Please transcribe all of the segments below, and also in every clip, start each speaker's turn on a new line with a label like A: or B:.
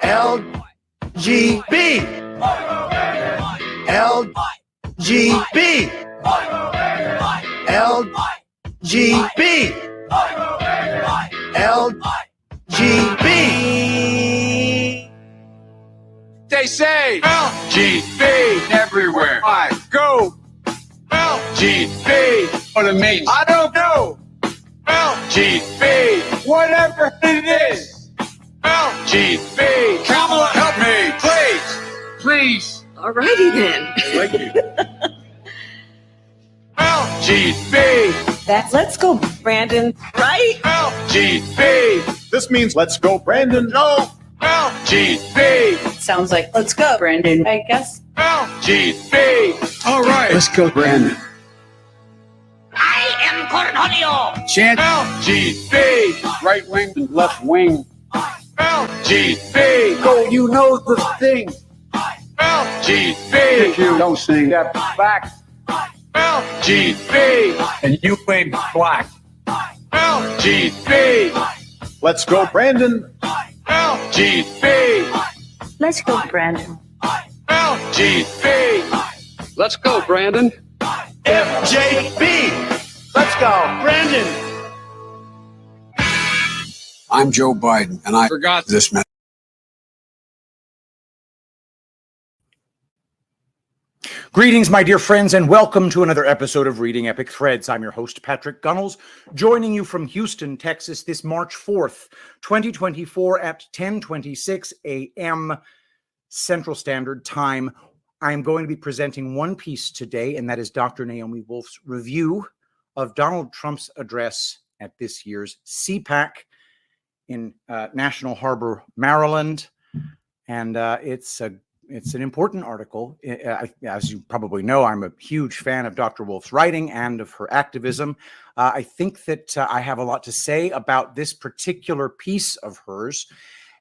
A: LGB. LGB. LGB. LGB.
B: They say LGB everywhere I go. LGB. What it means, I don't know. LGB. Whatever it is. LGB. Kamala, help me, please. Please.
C: Alrighty then.
B: Thank you. LGB.
C: That's let's go, Brandon, right?
B: LGB.
A: This means let's go, Brandon.
B: No. LGB.
C: Sounds like let's go, Brandon, I guess.
B: LGB. All right. Let's go, Brandon.
D: I am Cornholio.
B: Chant LGB. Right wing and left wing. LGB. Go, you know the thing. LGB. If you don't sing that back. LGB. And you ain't black. LGB.
A: Let's go, Brandon.
B: LGB.
C: Let's go, Brandon.
B: LGB.
E: Let's go, Brandon.
A: FJB. Let's go, Brandon.
E: I'm Joe Biden, and I forgot this message.
F: Greetings, my dear friends, and welcome to another episode of Reading Epic Threads. I'm your host, Patrick Gunnels, joining you from Houston, Texas, this March 4th, 2024 at 10:26 a.m. Central Standard Time. I am going to be presenting one piece today, and that is Dr. Naomi Wolf's review of Donald Trump's address at this year's CPAC in National Harbor, Maryland. And it's an important article. As you probably know, I'm a huge fan of Dr. Wolf's writing and of her activism. I think that I have a lot to say about this particular piece of hers.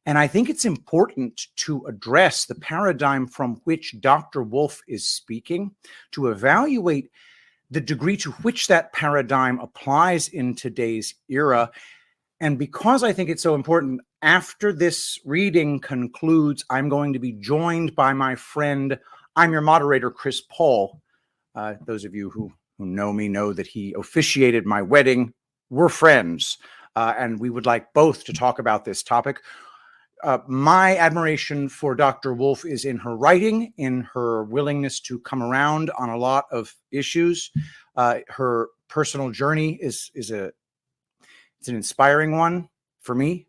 F: And I think it's important to address the paradigm from which Dr. Wolf is speaking, to evaluate the degree to which that paradigm applies in today's era. And because I think it's so important, after this reading concludes, I'm going to be joined by my friend, I'm your moderator, Chris Paul. Those of you who know me know that he officiated my wedding. We're friends, and we would like both to talk about this topic. My admiration for Dr. Wolf is in her writing, in her willingness to come around on a lot of issues. Her personal journey is an inspiring one for me.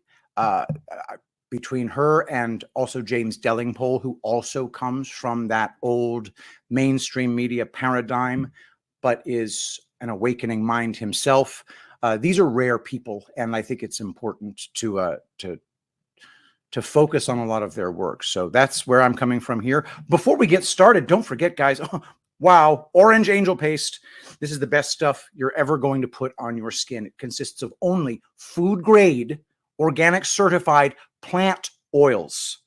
F: Between her and also James Dellingpole, who also comes from that old mainstream media paradigm, but is an awakening mind himself. These are rare people, and I think it's important to focus on a lot of their work. So that's where I'm coming from here. Before we get started, don't forget, guys, wow, orange angel paste. This is the best stuff you're ever going to put on your skin. It consists of only food grade, organic certified plant oils,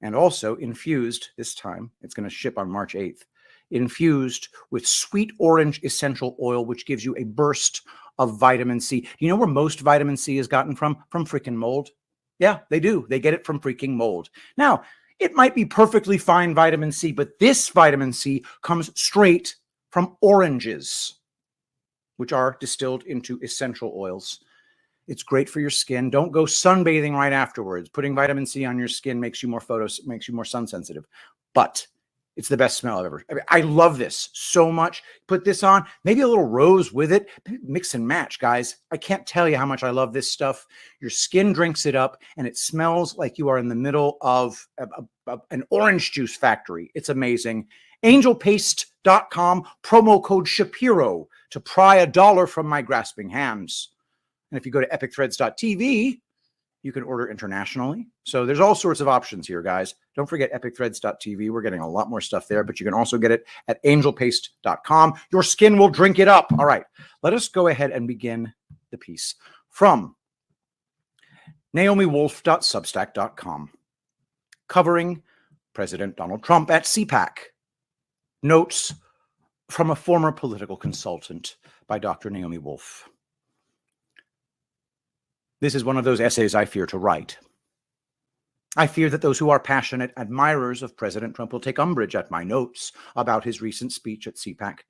F: and also infused, this time, it's going to ship on March 8th, infused with sweet orange essential oil, which gives you a burst of vitamin C. You know where most vitamin C is gotten from? From freaking mold. Yeah, they do. They get it from freaking mold. Now, it might be perfectly fine vitamin C, but this vitamin C comes straight from oranges, which are distilled into essential oils. It's great for your skin. Don't go sunbathing right afterwards. Putting vitamin C on your skin makes you more makes you more sun sensitive. But it's the best smell I've ever. I love this so much. Put this on, maybe a little rose with it. Mix and match, guys. I can't tell you how much I love this stuff. Your skin drinks it up, and it smells like you are in the middle of an orange juice factory. It's amazing. Angelpaste.com, promo code Shapiro to pry $1 from my grasping hands. And if you go to epicthreads.tv, you can order internationally. So there's all sorts of options here, guys. Don't forget epicthreads.tv. We're getting a lot more stuff there, but you can also get it at angelpaste.com. Your skin will drink it up. All right, let us go ahead and begin the piece from naomiwolf.substack.com, covering President Donald Trump at CPAC. Notes from a former political consultant by Dr. Naomi Wolf. This is one of those essays I fear to write. I fear that those who are passionate admirers of President Trump will take umbrage at my notes about his recent speech at CPAC,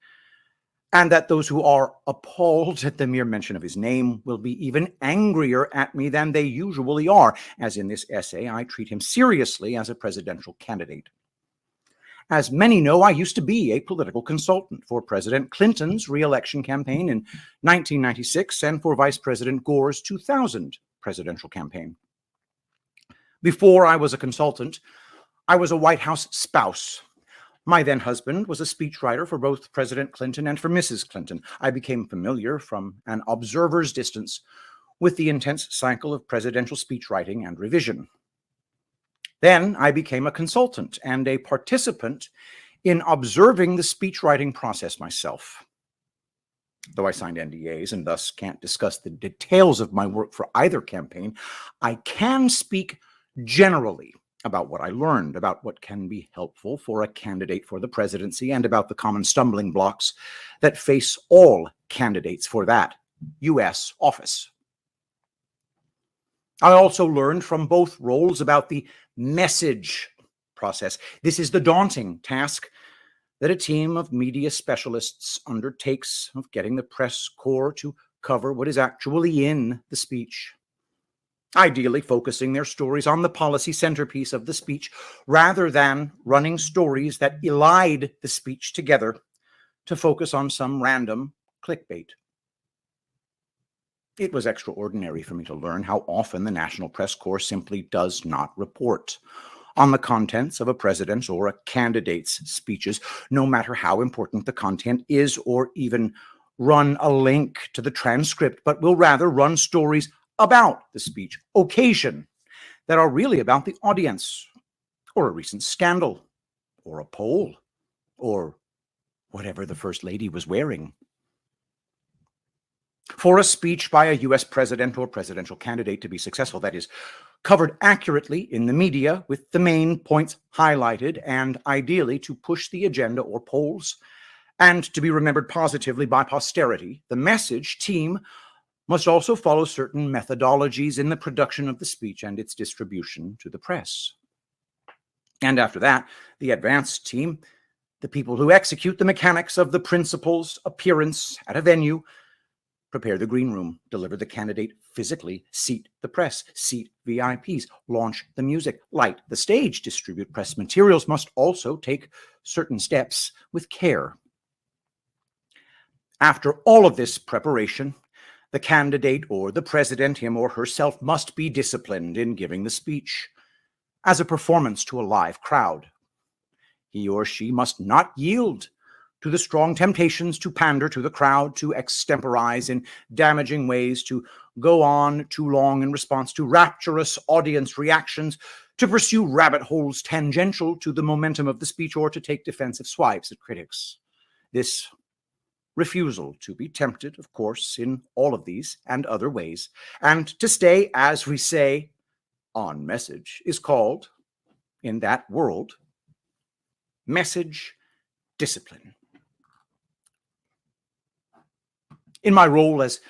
F: and that those who are appalled at the mere mention of his name will be even angrier at me than they usually are, as in this essay I treat him seriously as a presidential candidate. As many know, I used to be a political consultant for President Clinton's re-election campaign in 1996 and for Vice President Gore's 2000 presidential campaign. Before I was a consultant, I was a White House spouse. My then husband was a speechwriter for both President Clinton and for Mrs. Clinton. I became familiar from an observer's distance with the intense cycle of presidential speechwriting and revision. Then I became a consultant and a participant in observing the speechwriting process myself. Though I signed NDAs and thus can't discuss the details of my work for either campaign, I can speak generally about what I learned, about what can be helpful for a candidate for the presidency, and about the common stumbling blocks that face all candidates for that U.S. office. I also learned from both roles about the message process. This is the daunting task that a team of media specialists undertakes of getting the press corps to cover what is actually in the speech, ideally focusing their stories on the policy centerpiece of the speech rather than running stories that elide the speech together to focus on some random clickbait. It was extraordinary for me to learn how often the National Press Corps simply does not report on the contents of a president's or a candidate's speeches, no matter how important the content is, or even run a link to the transcript, but will rather run stories about the speech occasion that are really about the audience, or a recent scandal, or a poll, or whatever the First Lady was wearing. For a speech by a U.S. president or presidential candidate to be successful, that is, covered accurately in the media with the main points highlighted, and ideally to push the agenda or polls, and to be remembered positively by posterity, the message team must also follow certain methodologies in the production of the speech and its distribution to the press. And after that, the advanced team, the people who execute the mechanics of the principal's appearance at a venue, prepare the green room, deliver the candidate physically, seat the press, seat VIPs, launch the music, light the stage, distribute press materials, must also take certain steps with care. After all of this preparation, the candidate or the president, him or herself, must be disciplined in giving the speech as a performance to a live crowd. He or she must not yield to the strong temptations to pander to the crowd, to extemporize in damaging ways, to go on too long in response to rapturous audience reactions, to pursue rabbit holes tangential to the momentum of the speech, or to take defensive swipes at critics. This refusal to be tempted, of course, in all of these and other ways, and to stay, as we say, on message, is called, in that world, message discipline. In my role as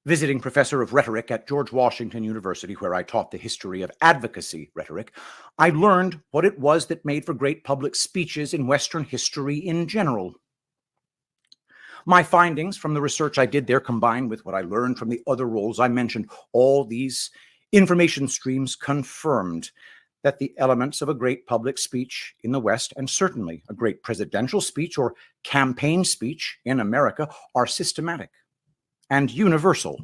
F: visiting professor of rhetoric at George Washington University, where I taught the history of advocacy rhetoric, I learned what it was that made for great public speeches in Western history in general. My findings from the research I did there, combined with what I learned from the other roles I mentioned, all these information streams confirmed that the elements of a great public speech in the West, and certainly a great presidential speech or campaign speech in America, are systematic and universal.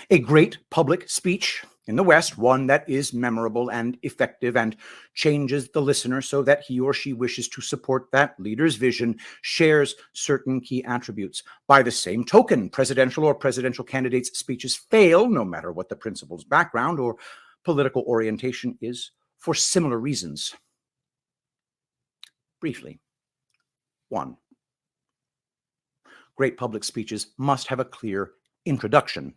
F: A great public speech in the West, one that is memorable and effective and changes the listener so that he or she wishes to support that leader's vision, shares certain key attributes. By the same token, presidential or presidential candidates' speeches fail, no matter what the principal's background or political orientation is, for similar reasons. Briefly, 1. Great public speeches must have a clear introduction.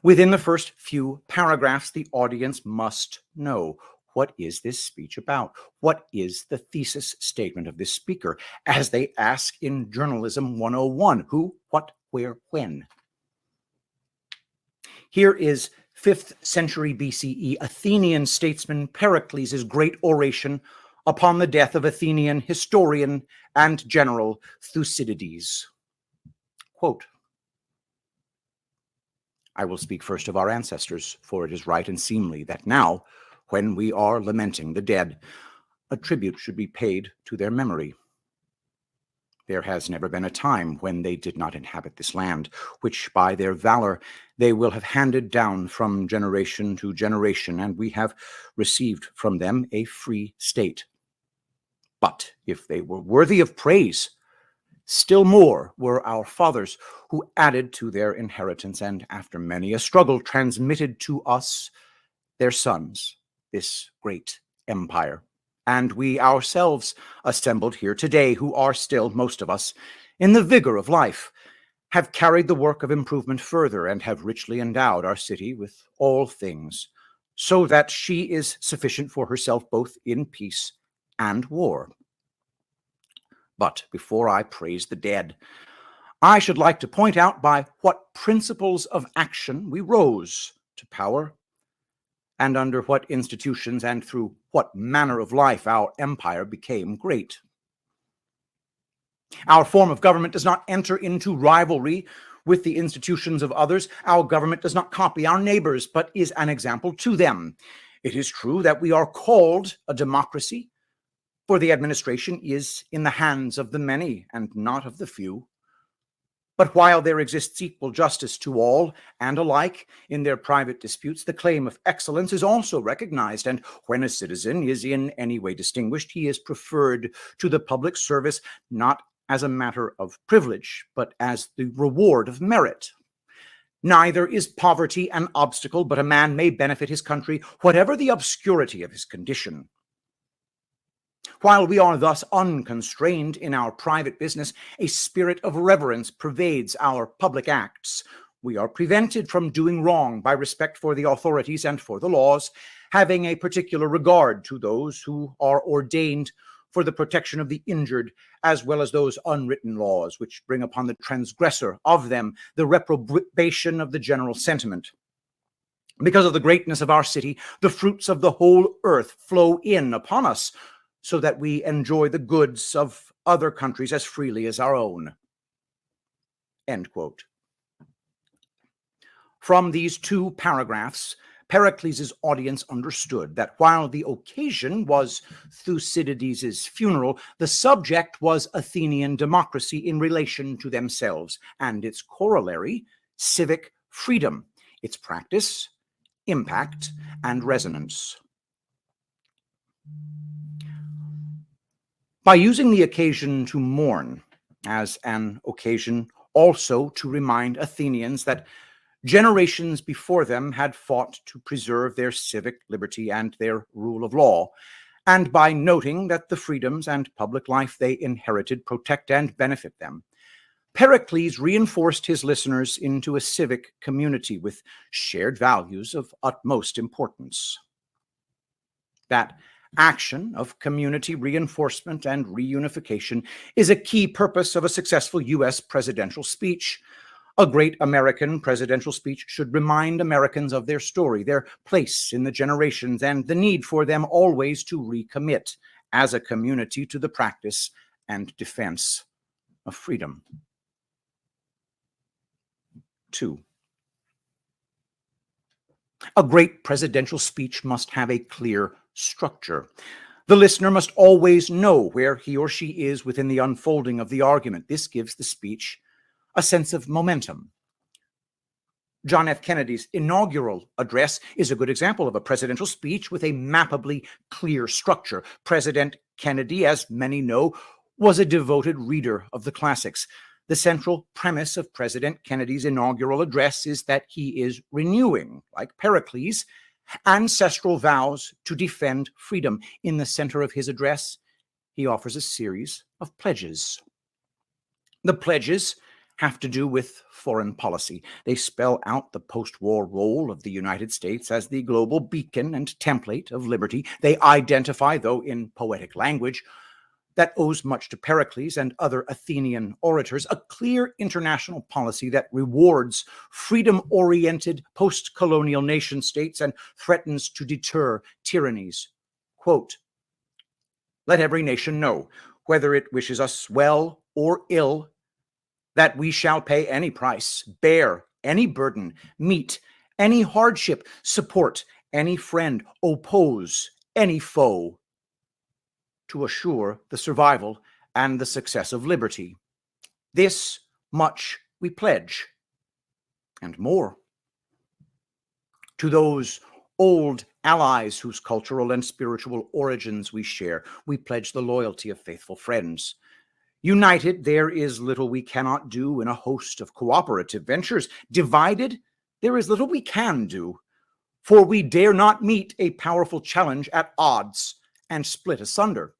F: Within the first few paragraphs, the audience must know, what is this speech about? What is the thesis statement of this speaker? As they ask in Journalism 101, who, what, where, when. Here is 5th century BCE, Athenian statesman Pericles' great oration upon the death of Athenian historian and general Thucydides. Quote, I will speak first of our ancestors, for it is right and seemly that now, when we are lamenting the dead, a tribute should be paid to their memory. There has never been a time when they did not inhabit this land, which by their valor they will have handed down from generation to generation, and we have received from them a free state. But if they were worthy of praise, still more were our fathers, who added to their inheritance, and after many a struggle transmitted to us, their sons, this great empire. And we ourselves assembled here today, who are still, most of us, in the vigor of life, have carried the work of improvement further and have richly endowed our city with all things, so that she is sufficient for herself both in peace and war. But before I praise the dead, I should like to point out by what principles of action we rose to power, and under what institutions and through what manner of life our empire became great. Our form of government does not enter into rivalry with the institutions of others. Our government does not copy our neighbors, but is an example to them. It is true that we are called a democracy, for the administration is in the hands of the many and not of the few. But while there exists equal justice to all and alike in their private disputes, the claim of excellence is also recognized, and when a citizen is in any way distinguished, he is preferred to the public service, not as a matter of privilege, but as the reward of merit. Neither is poverty an obstacle, but a man may benefit his country, whatever the obscurity of his condition. While we are thus unconstrained in our private business, a spirit of reverence pervades our public acts. We are prevented from doing wrong by respect for the authorities and for the laws, having a particular regard to those who are ordained for the protection of the injured, as well as those unwritten laws which bring upon the transgressor of them the reprobation of the general sentiment. Because of the greatness of our city, the fruits of the whole earth flow in upon us, so that we enjoy the goods of other countries as freely as our own. End quote. From these two paragraphs, Pericles' audience understood that while the occasion was Thucydides' funeral, the subject was Athenian democracy in relation to themselves, and its corollary, civic freedom, its practice, impact, and resonance. By using the occasion to mourn as an occasion also to remind Athenians that generations before them had fought to preserve their civic liberty and their rule of law, and by noting that the freedoms and public life they inherited protect and benefit them, Pericles reinforced his listeners into a civic community with shared values of utmost importance. That action of community reinforcement and reunification is a key purpose of a successful U.S. presidential speech. A great American presidential speech should remind Americans of their story, their place in the generations, and the need for them always to recommit as a community to the practice and defense of freedom. 2. A great presidential speech must have a clear structure. The listener must always know where he or she is within the unfolding of the argument. This gives the speech a sense of momentum. John F. Kennedy's inaugural address is a good example of a presidential speech with a mappably clear structure. President Kennedy, as many know, was a devoted reader of the classics. The central premise of President Kennedy's inaugural address is that he is renewing, like Pericles, ancestral vows to defend freedom. In the center of his address, he offers a series of pledges. The pledges have to do with foreign policy. They spell out the post-war role of the United States as the global beacon and template of liberty. They identify, though in poetic language, that owes much to Pericles and other Athenian orators, a clear international policy that rewards freedom-oriented post-colonial nation-states and threatens to deter tyrannies. Quote, "Let every nation know, whether it wishes us well or ill, that we shall pay any price, bear any burden, meet any hardship, support any friend, oppose any foe, to assure the survival and the success of liberty. This much we pledge, and more. To those old allies whose cultural and spiritual origins we share, we pledge the loyalty of faithful friends. United, there is little we cannot do in a host of cooperative ventures. Divided, there is little we can do, for we dare not meet a powerful challenge at odds and split asunder.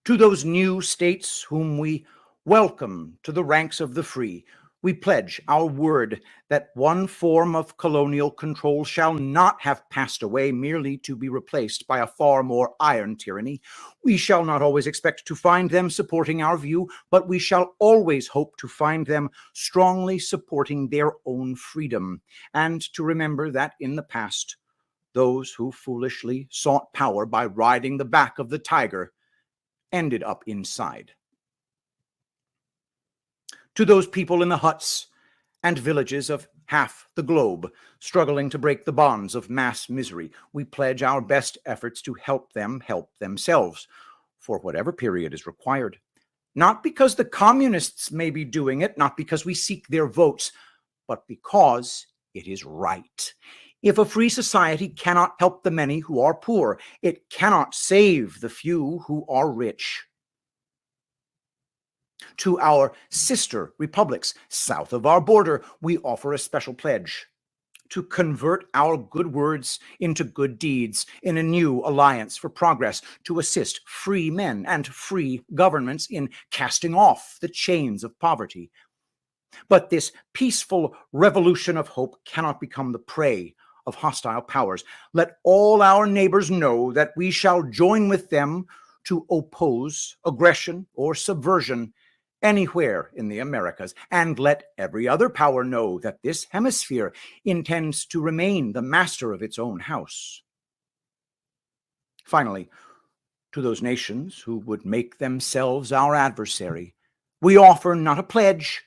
F: To those new states whom we welcome to the ranks of the free, we pledge our word that one form of colonial control shall not have passed away merely to be replaced by a far more iron tyranny. We shall not always expect to find them supporting our view, but we shall always hope to find them strongly supporting their own freedom, and to remember that in the past, those who foolishly sought power by riding the back of the tiger ended up inside. To those people in the huts and villages of half the globe struggling to break the bonds of mass misery, we pledge our best efforts to help them help themselves for whatever period is required. Not because the communists may be doing it, not because we seek their votes, but because it is right. If a free society cannot help the many who are poor, it cannot save the few who are rich. To our sister republics south of our border, we offer a special pledge to convert our good words into good deeds in a new alliance for progress, to assist free men and free governments in casting off the chains of poverty. But this peaceful revolution of hope cannot become the prey of hostile powers. Let all our neighbors know that we shall join with them to oppose aggression or subversion anywhere in the Americas, and let every other power know that this hemisphere intends to remain the master of its own house. Finally, to those nations who would make themselves our adversary, we offer not a pledge,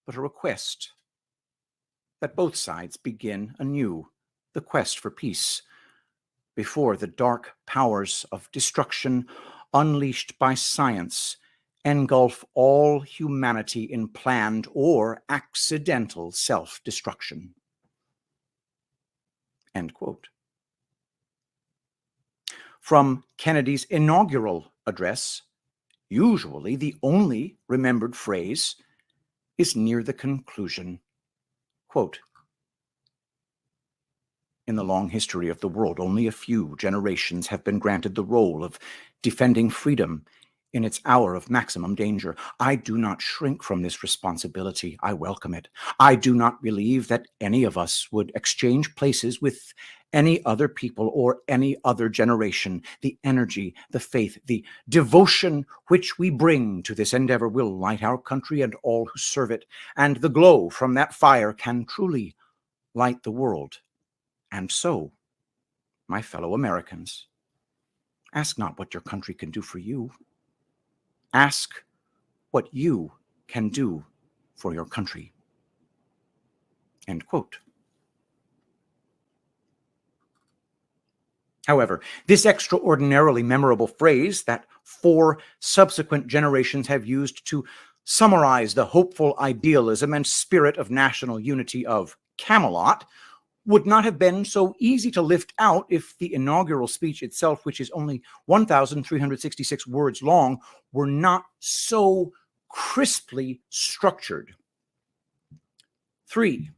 F: but a request that both sides begin anew the quest for peace before the dark powers of destruction unleashed by science engulf all humanity in planned or accidental self-destruction. End quote. From Kennedy's inaugural address, usually the only remembered phrase is near the conclusion. Quote, "In the long history of the world, only a few generations have been granted the role of defending freedom in its hour of maximum danger. I do not shrink from this responsibility. I welcome it. I do not believe that any of us would exchange places with any other people or any other generation. The energy, the faith, the devotion which we bring to this endeavor will light our country and all who serve it, and the glow from that fire can truly light the world. And so, my fellow Americans, ask not what your country can do for you. Ask what you can do for your country." End quote. However, this extraordinarily memorable phrase that 4 subsequent generations have used to summarize the hopeful idealism and spirit of national unity of Camelot would not have been so easy to lift out if the inaugural speech itself, which is only 1,366 words long, were not so crisply structured. 3,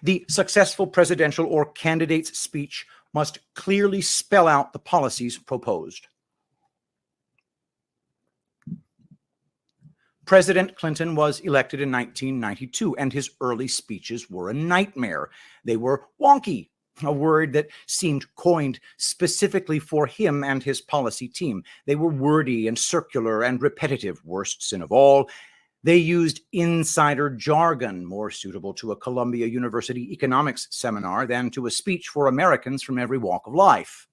F: the successful presidential or candidate's speech must clearly spell out the policies proposed. President Clinton was elected in 1992, and his early speeches were a nightmare. They were wonky, a word that seemed coined specifically for him and his policy team. They were wordy and circular and repetitive. Worst sin of all, they used insider jargon more suitable to a Columbia University economics seminar than to a speech for Americans from every walk of life.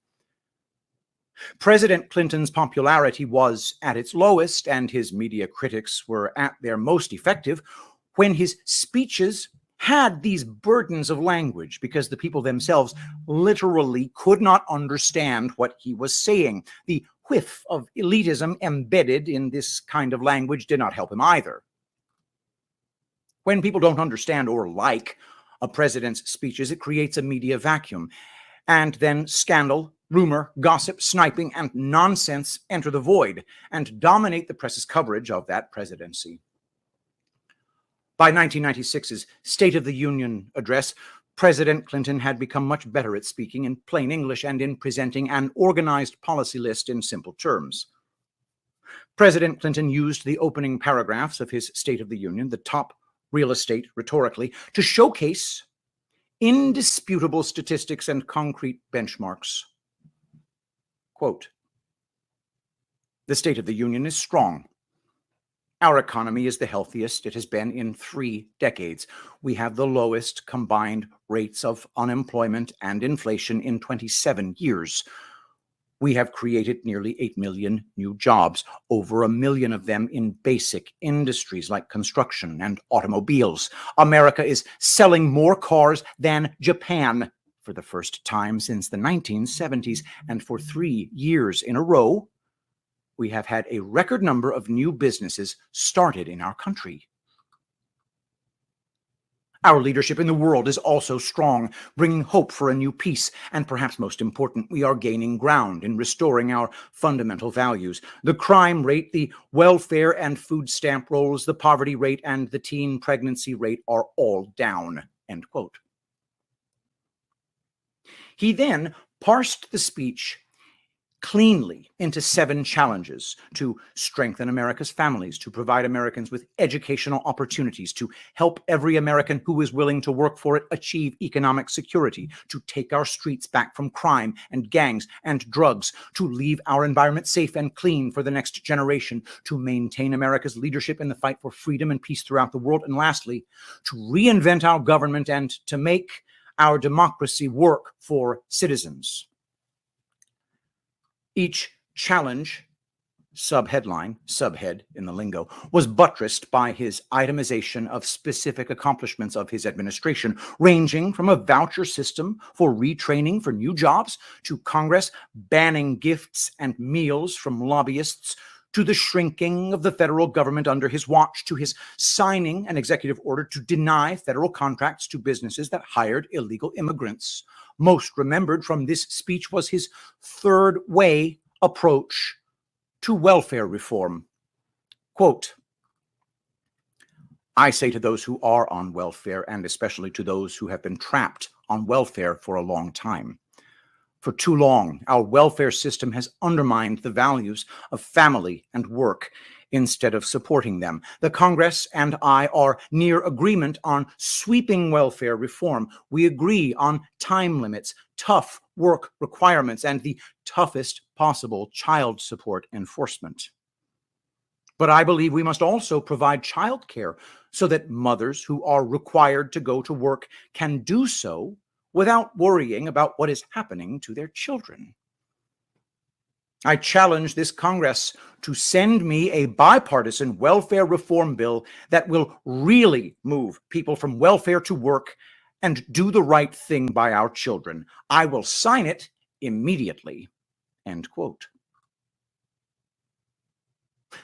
F: President Clinton's popularity was at its lowest, and his media critics were at their most effective when his speeches had these burdens of language, because the people themselves literally could not understand what he was saying. The whiff of elitism embedded in this kind of language did not help him either. When people don't understand or like a president's speeches, it creates a media vacuum. And then scandal, rumor, gossip, sniping, and nonsense enter the void and dominate the press's coverage of that presidency. By 1996's State of the Union address, President Clinton had become much better at speaking in plain English and in presenting an organized policy list in simple terms. President Clinton used the opening paragraphs of his State of the Union, the top real estate rhetorically, to showcase indisputable statistics and concrete benchmarks. Quote, "The State of the Union is strong. Our economy is the healthiest it has been in 3 decades. We have the lowest combined rates of unemployment and inflation in 27 years. We have created nearly 8 million new jobs, over 1 million of them in basic industries like construction and automobiles. America is selling more cars than Japan for the first time since the 1970s, and for 3 years in a row, we have had a record number of new businesses started in our country. Our leadership in the world is also strong, bringing hope for a new peace. And perhaps most important, we are gaining ground in restoring our fundamental values. The crime rate, the welfare and food stamp rolls, the poverty rate, and the teen pregnancy rate are all down." End quote. He then parsed the speech cleanly into 7 challenges: to strengthen America's families, to provide Americans with educational opportunities, to help every American who is willing to work for it achieve economic security, to take our streets back from crime and gangs and drugs, to leave our environment safe and clean for the next generation, to maintain America's leadership in the fight for freedom and peace throughout the world, and lastly, to reinvent our government and to make our democracy work for citizens. Each challenge, subheadline, subhead in the lingo, was buttressed by his itemization of specific accomplishments of his administration, ranging from a voucher system for retraining for new jobs, to Congress banning gifts and meals from lobbyists, to the shrinking of the federal government under his watch, to his signing an executive order to deny federal contracts to businesses that hired illegal immigrants. Most remembered from this speech was his third way approach to welfare reform. Quote, "I say to those who are on welfare, and especially to those who have been trapped on welfare for a long time, for too long, our welfare system has undermined the values of family and work instead of supporting them. The Congress and I are near agreement on sweeping welfare reform. We agree on time limits, tough work requirements, and the toughest possible child support enforcement. But I believe we must also provide childcare so that mothers who are required to go to work can do so without worrying about what is happening to their children. I challenge this Congress to send me a bipartisan welfare reform bill that will really move people from welfare to work and do the right thing by our children. I will sign it immediately." End quote.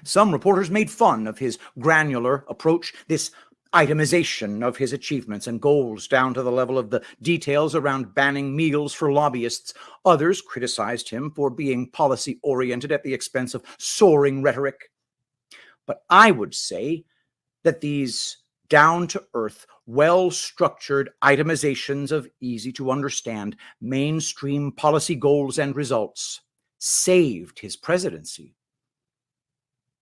F: Some reporters made fun of his granular approach, this itemization of his achievements and goals down to the level of the details around banning meals for lobbyists. Others criticized him for being policy-oriented at the expense of soaring rhetoric. But I would say that these down-to-earth, well-structured itemizations of easy-to-understand mainstream policy goals and results saved his presidency.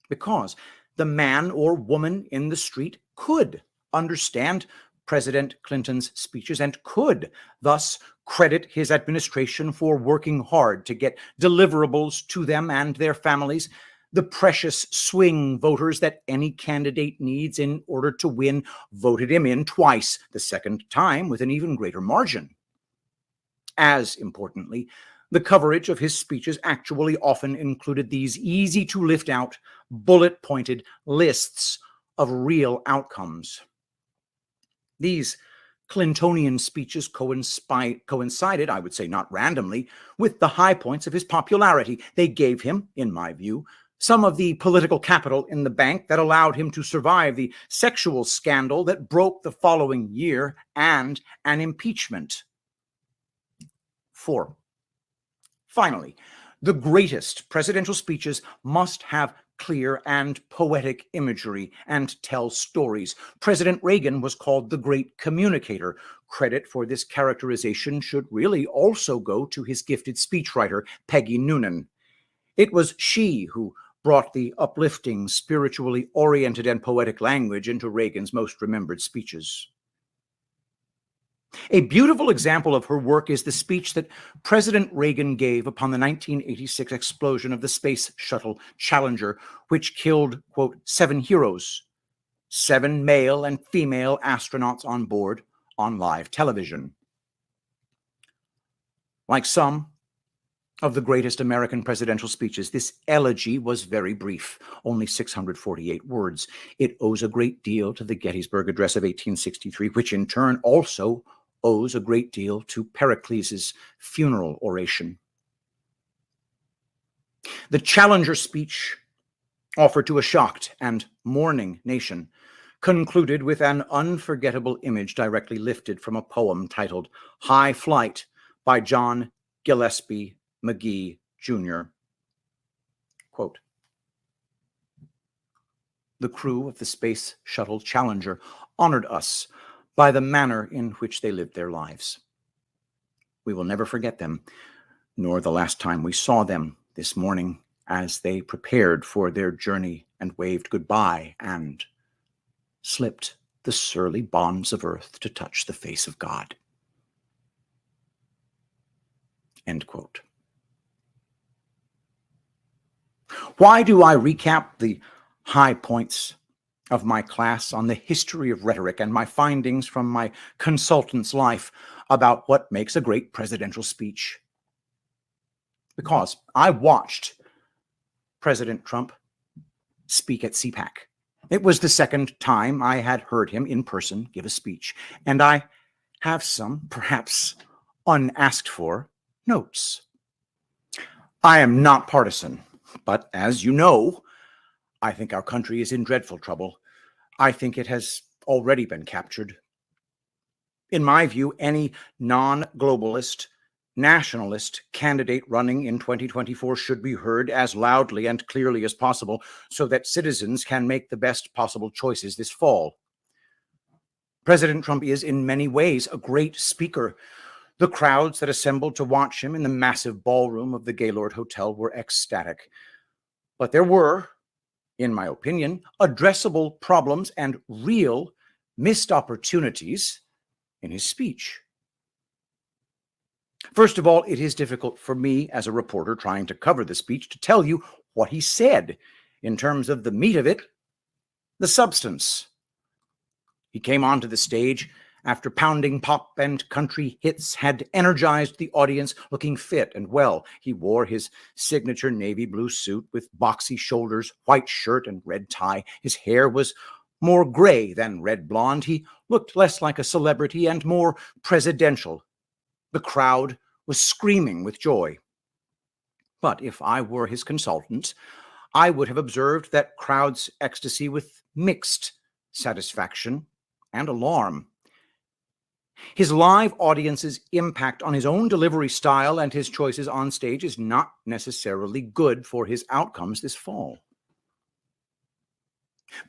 F: Because the man or woman in the street could understand President Clinton's speeches and could thus credit his administration for working hard to get deliverables to them and their families, the precious swing voters that any candidate needs in order to win voted him in twice, the second time with an even greater margin. As importantly, the coverage of his speeches actually often included these easy-to-lift-out, bullet-pointed lists of real outcomes. These Clintonian speeches coincided, I would say not randomly, with the high points of his popularity. They gave him, in my view, some of the political capital in the bank that allowed him to survive the sexual scandal that broke the following year and an impeachment. 4. Finally, the greatest presidential speeches must have clear and poetic imagery and tell stories. President Reagan was called the great communicator. Credit for this characterization should really also go to his gifted speechwriter, Peggy Noonan. It was she who brought the uplifting, spiritually oriented, and poetic language into Reagan's most remembered speeches. A beautiful example of her work is the speech that President Reagan gave upon the 1986 explosion of the Space Shuttle Challenger, which killed, quote, 7 heroes, 7 male and female astronauts on board, on live television. Like some of the greatest American presidential speeches, this elegy was very brief, only 648 words. It owes a great deal to the Gettysburg Address of 1863, which in turn also owes a great deal to Pericles' funeral oration. The Challenger speech, offered to a shocked and mourning nation, concluded with an unforgettable image directly lifted from a poem titled High Flight by John Gillespie McGee, Jr. Quote, "The crew of the Space Shuttle Challenger honored us by the manner in which they lived their lives. We will never forget them, nor the last time we saw them this morning as they prepared for their journey and waved goodbye and slipped the surly bonds of earth to touch the face of God." End quote. Why do I recap the high points of my class on the history of rhetoric and my findings from my consultant's life about what makes a great presidential speech? Because I watched President Trump speak at CPAC. It was the second time I had heard him in person give a speech, and I have some, perhaps unasked for, notes. I am not partisan, but as you know, I think our country is in dreadful trouble. I think it has already been captured. In my view, any non-globalist, nationalist candidate running in 2024 should be heard as loudly and clearly as possible so that citizens can make the best possible choices this fall. President Trump is in many ways a great speaker. The crowds that assembled to watch him in the massive ballroom of the Gaylord Hotel were ecstatic. But there were, in my opinion, addressable problems and real missed opportunities in his speech. First of all, it is difficult for me as a reporter trying to cover the speech to tell you what he said in terms of the meat of it, the substance. He came onto the stage after pounding pop and country hits had energized the audience, looking fit and well. He wore his signature navy blue suit with boxy shoulders, white shirt, and red tie. His hair was more gray than red blonde. He looked less like a celebrity and more presidential. The crowd was screaming with joy. But if I were his consultant, I would have observed that crowd's ecstasy with mixed satisfaction and alarm. His live audience's impact on his own delivery style and his choices on stage is not necessarily good for his outcomes this fall.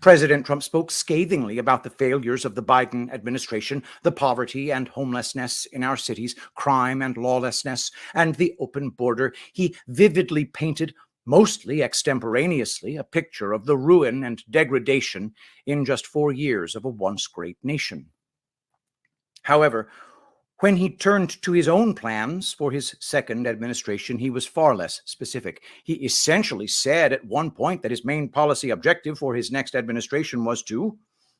F: President Trump spoke scathingly about the failures of the Biden administration, the poverty and homelessness in our cities, crime and lawlessness, and the open border. He vividly painted, mostly extemporaneously, a picture of the ruin and degradation in just 4 years of a once great nation. However, when he turned to his own plans for his second administration, he was far less specific. He essentially said at one point that his main policy objective for his next administration was to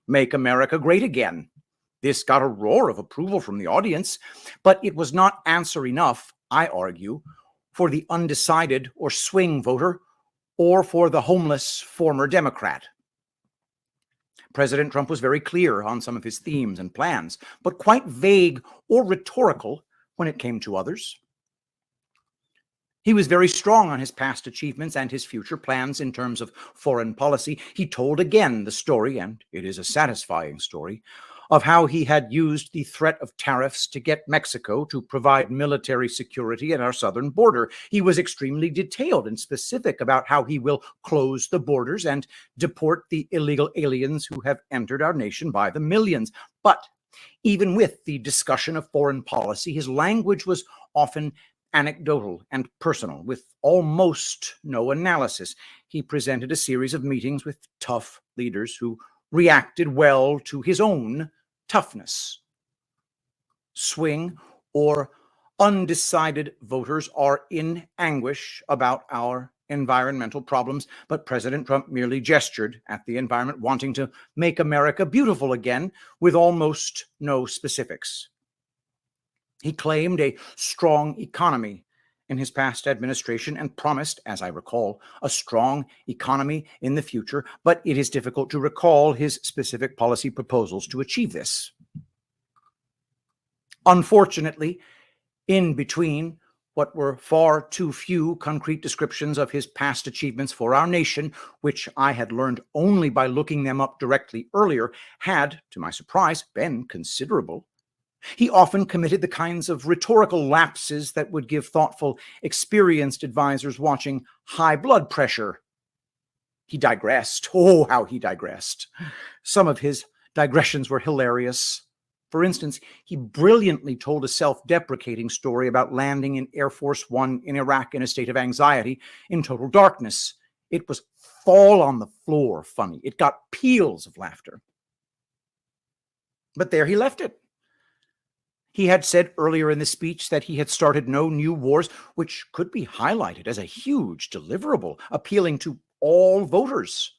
F: make America great again. This got a roar of approval from the audience, but it was not answer enough, I argue, for the undecided or swing voter or for the homeless former Democrat. President Trump was very clear on some of his themes and plans, but quite vague or rhetorical when it came to others. He was very strong on his past achievements and his future plans in terms of foreign policy. He told again the story, and it is a satisfying story, of how he had used the threat of tariffs to get Mexico to provide military security at our southern border. He was extremely detailed and specific about how he will close the borders and deport the illegal aliens who have entered our nation by the millions. But even with the discussion of foreign policy, his language was often anecdotal and personal, with almost no analysis. He presented a series of meetings with tough leaders who reacted well to his own toughness. Swing or undecided voters are in anguish about our environmental problems, but President Trump merely gestured at the environment, wanting to make America beautiful again with almost no specifics. He claimed a strong economy in his past administration and promised, as I recall, a strong economy in the future, but it is difficult to recall his specific policy proposals to achieve this. Unfortunately, in between what were far too few concrete descriptions of his past achievements for our nation, which I had learned only by looking them up directly earlier, had, to my surprise, been considerable. He often committed the kinds of rhetorical lapses that would give thoughtful, experienced advisors watching high blood pressure. He digressed. Oh, how he digressed. Some of his digressions were hilarious. For instance, he brilliantly told a self-deprecating story about landing in Air Force One in Iraq in a state of anxiety in total darkness. It was fall on the floor funny. It got peals of laughter. But there he left it. He had said earlier in the speech that he had started no new wars, which could be highlighted as a huge deliverable, appealing to all voters.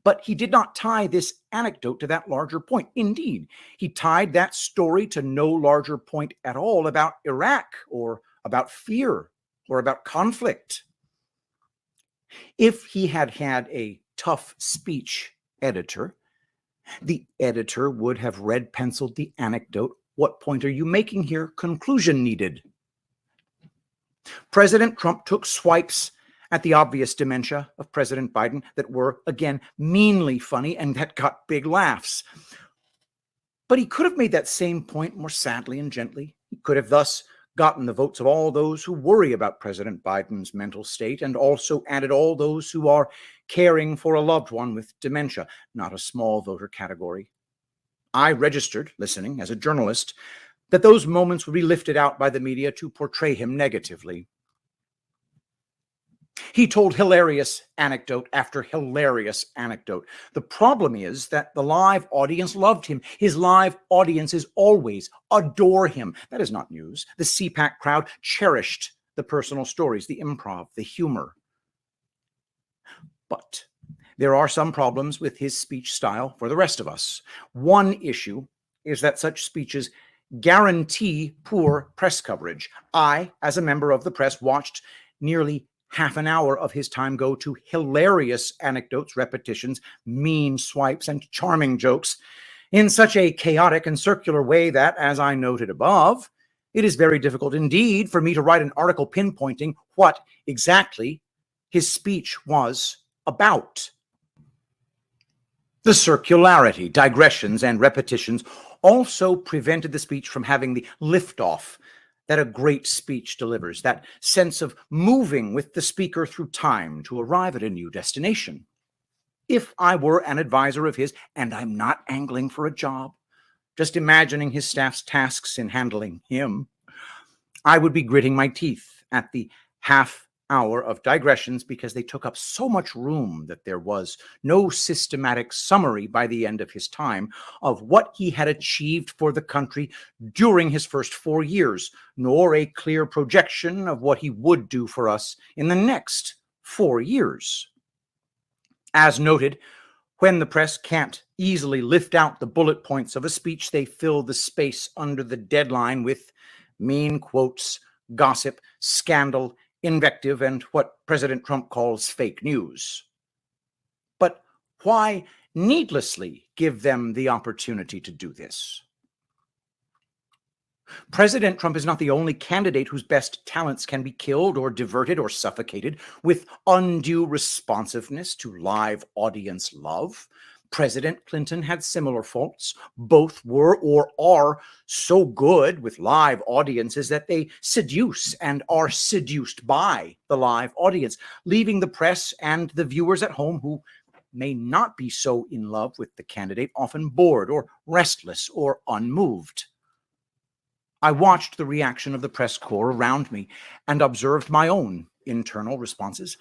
F: But he did not tie this anecdote to that larger point. Indeed, he tied that story to no larger point at all about Iraq or about fear or about conflict. If he had had a tough speech editor, the editor would have red-penciled the anecdote. What point are you making here? Conclusion needed. President Trump took swipes at the obvious dementia of President Biden that were, again, meanly funny and that got big laughs. But he could have made that same point more sadly and gently. He could have thus gotten the votes of all those who worry about President Biden's mental state and also added all those who are caring for a loved one with dementia, not a small voter category. I registered, listening as a journalist, that those moments would be lifted out by the media to portray him negatively. He told hilarious anecdote after hilarious anecdote. The problem is that the live audience loved him. His live audiences always adore him. That is not news. The CPAC crowd cherished the personal stories, the improv, the humor. But there are some problems with his speech style for the rest of us. One issue is that such speeches guarantee poor press coverage. I, as a member of the press, watched nearly half an hour of his time go to hilarious anecdotes, repetitions, mean swipes, and charming jokes in such a chaotic and circular way that, as I noted above, it is very difficult indeed for me to write an article pinpointing what exactly his speech was about. The circularity, digressions, and repetitions also prevented the speech from having the liftoff that a great speech delivers, that sense of moving with the speaker through time to arrive at a new destination. If I were an advisor of his, and I'm not angling for a job, just imagining his staff's tasks in handling him, I would be gritting my teeth at the half hour of digressions because they took up so much room that there was no systematic summary by the end of his time of what he had achieved for the country during his first 4 years, nor a clear projection of what he would do for us in the next 4 years. As noted, when the press can't easily lift out the bullet points of a speech, they fill the space under the deadline with mean quotes, gossip, scandal, invective, and what President Trump calls fake news. But why needlessly give them the opportunity to do this? President Trump is not the only candidate whose best talents can be killed or diverted or suffocated with undue responsiveness to live audience love. President Clinton had similar faults. Both were or are so good with live audiences that they seduce and are seduced by the live audience, leaving the press and the viewers at home who may not be so in love with the candidate often bored or restless or unmoved. I watched the reaction of the press corps around me and observed my own internal responses.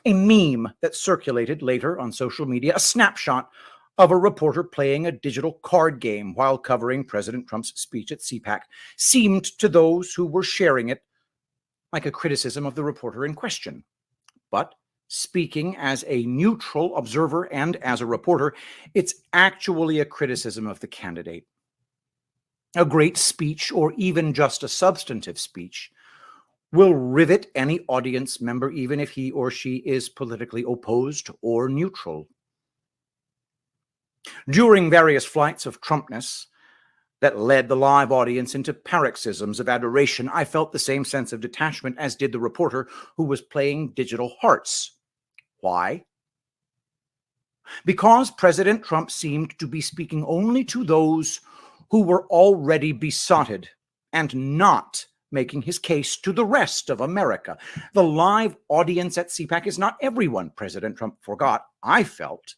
F: A meme that circulated later on social media, a snapshot of a reporter playing a digital card game while covering President Trump's speech at CPAC, seemed to those who were sharing it like a criticism of the reporter in question. But speaking as a neutral observer and as a reporter, it's actually a criticism of the candidate. A great speech, or even just a substantive speech, will rivet any audience member, even if he or she is politically opposed or neutral. During various flights of Trumpness that led the live audience into paroxysms of adoration, I felt the same sense of detachment as did the reporter who was playing digital hearts. Why? Because President Trump seemed to be speaking only to those who were already besotted and not making his case to the rest of America. The live audience at CPAC is not everyone, President Trump forgot. I felt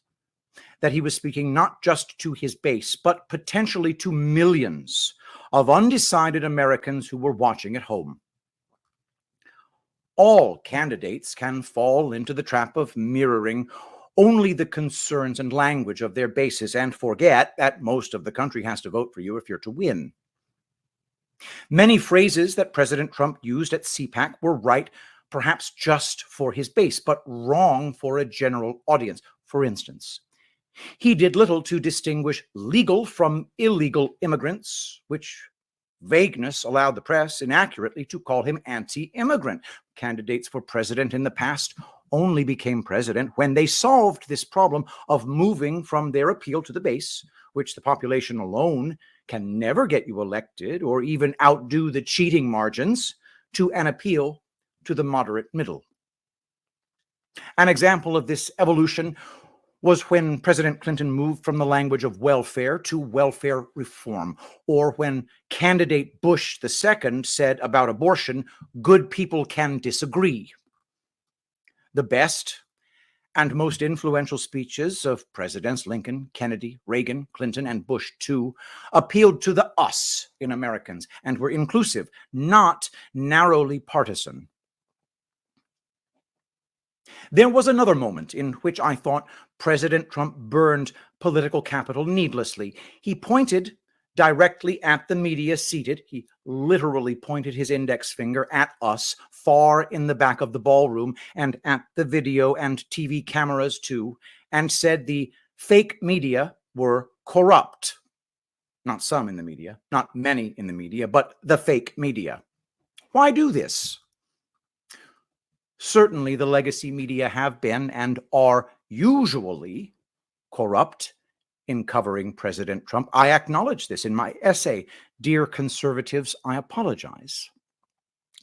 F: that he was speaking not just to his base, but potentially to millions of undecided Americans who were watching at home. All candidates can fall into the trap of mirroring only the concerns and language of their bases and forget that most of the country has to vote for you if you're to win. Many phrases that President Trump used at CPAC were right, perhaps just for his base, but wrong for a general audience. For instance, he did little to distinguish legal from illegal immigrants, which vagueness allowed the press inaccurately to call him anti-immigrant. Candidates for president in the past only became president when they solved this problem of moving from their appeal to the base, which the population alone can never get you elected or even outdo the cheating margins, to an appeal to the moderate middle. An example of this evolution was when President Clinton moved from the language of welfare to welfare reform, or when candidate Bush II said about abortion, "Good people can disagree." The best and most influential speeches of Presidents Lincoln, Kennedy, Reagan, Clinton, and Bush II appealed to the us in Americans and were inclusive, not narrowly partisan. There was another moment in which I thought President Trump burned political capital needlessly. He pointed directly at the media seated. He literally pointed his index finger at us far in the back of the ballroom and at the video and TV cameras too, and said the fake media were corrupt. Not some in the media, not many in the media, but the fake media. Why do this? Certainly the legacy media have been and are usually corrupt in covering President Trump. I acknowledge this in my essay, Dear Conservatives, I Apologize.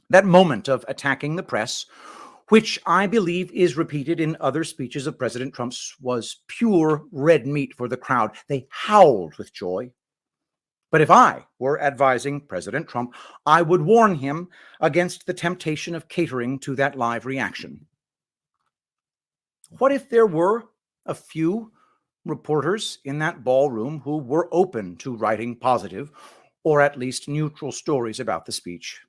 F: That moment of attacking the press, which I believe is repeated in other speeches of President Trump's, was pure red meat for the crowd. They howled with joy. But if I were advising President Trump, I would warn him against the temptation of catering to that live reaction. What if there were a few reporters in that ballroom who were open to writing positive or at least neutral stories about the speech?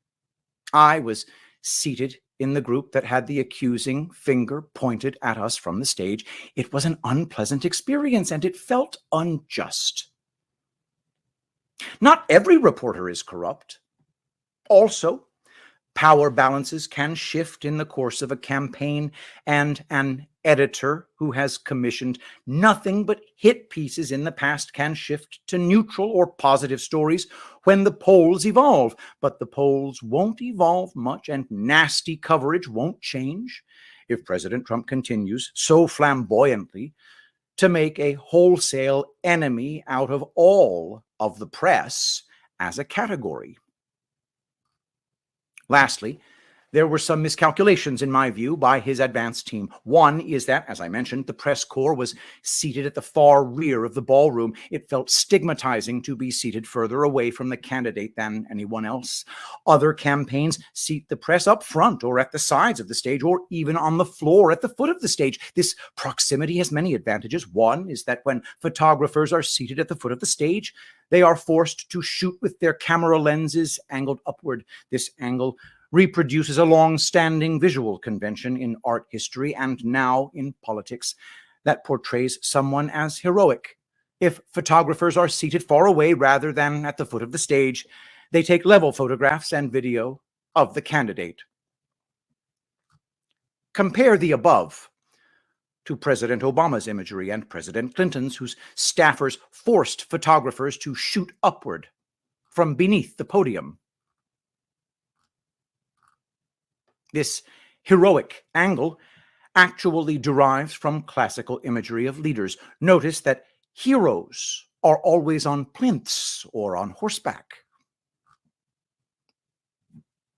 F: I was seated in the group that had the accusing finger pointed at us from the stage. It was an unpleasant experience, and it felt unjust. Not every reporter is corrupt. Also, power balances can shift in the course of a campaign, and an editor who has commissioned nothing but hit pieces in the past can shift to neutral or positive stories when the polls evolve. But the polls won't evolve much, and nasty coverage won't change if President Trump continues so flamboyantly to make a wholesale enemy out of all of the press as a category. Lastly, there were some miscalculations, in my view, by his advance team. One is that, as I mentioned, the press corps was seated at the far rear of the ballroom. It felt stigmatizing to be seated further away from the candidate than anyone else. Other campaigns seat the press up front or at the sides of the stage, or even on the floor at the foot of the stage. This proximity has many advantages. One is that when photographers are seated at the foot of the stage, they are forced to shoot with their camera lenses angled upward. This angle reproduces a long-standing visual convention in art history and now in politics that portrays someone as heroic. If photographers are seated far away rather than at the foot of the stage, they take level photographs and video of the candidate. Compare the above to President Obama's imagery and President Clinton's, whose staffers forced photographers to shoot upward from beneath the podium. This heroic angle actually derives from classical imagery of leaders. Notice that heroes are always on plinths or on horseback.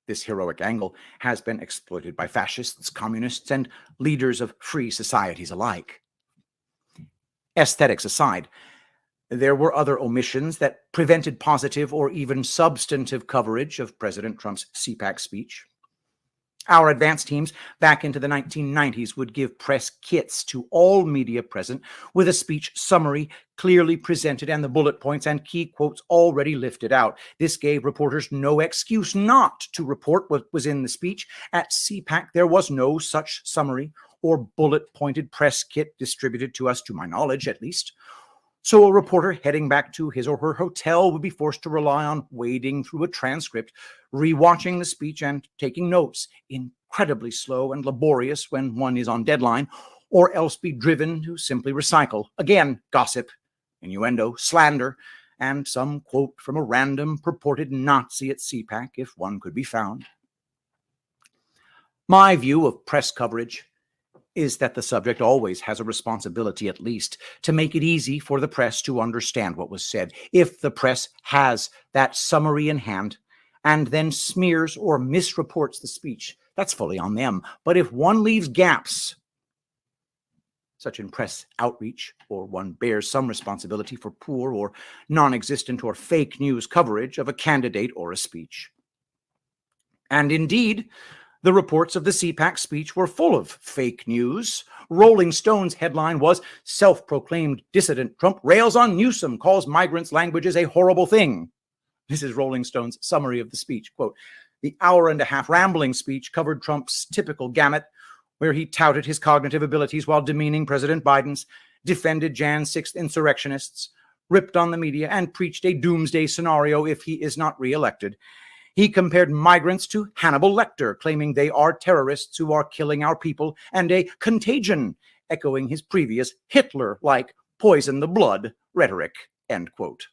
F: This heroic angle has been exploited by fascists, communists, and leaders of free societies alike. Aesthetics aside, there were other omissions that prevented positive or even substantive coverage of President Trump's CPAC speech. Our advance teams back into the 1990s would give press kits to all media present with a speech summary clearly presented and the bullet points and key quotes already lifted out. This gave reporters no excuse not to report what was in the speech. At CPAC, there was no such summary or bullet-pointed press kit distributed to us, to my knowledge at least. So a reporter heading back to his or her hotel would be forced to rely on wading through a transcript, rewatching the speech and taking notes, incredibly slow and laborious when one is on deadline, or else be driven to simply recycle, again, gossip, innuendo, slander, and some quote from a random purported Nazi at CPAC, if one could be found. My view of press coverage is that the subject always has a responsibility, at least, to make it easy for the press to understand what was said. If the press has that summary in hand and then smears or misreports the speech, that's fully on them. But if one leaves gaps, such in press outreach, or one bears some responsibility for poor or non-existent or fake news coverage of a candidate or a speech. And indeed, the reports of the CPAC speech were full of fake news. Rolling Stone's headline was, "Self-proclaimed dissident Trump rails on Newsom, calls migrants' languages a horrible thing." This is Rolling Stone's summary of the speech. Quote, "The hour-and-a-half rambling speech covered Trump's typical gamut, where he touted his cognitive abilities while demeaning President Biden's, defended Jan 6th insurrectionists, ripped on the media, and preached a doomsday scenario if he is not reelected. He compared migrants to Hannibal Lecter, claiming they are terrorists who are killing our people, and a contagion, echoing his previous Hitler-like poison the blood rhetoric," end quote.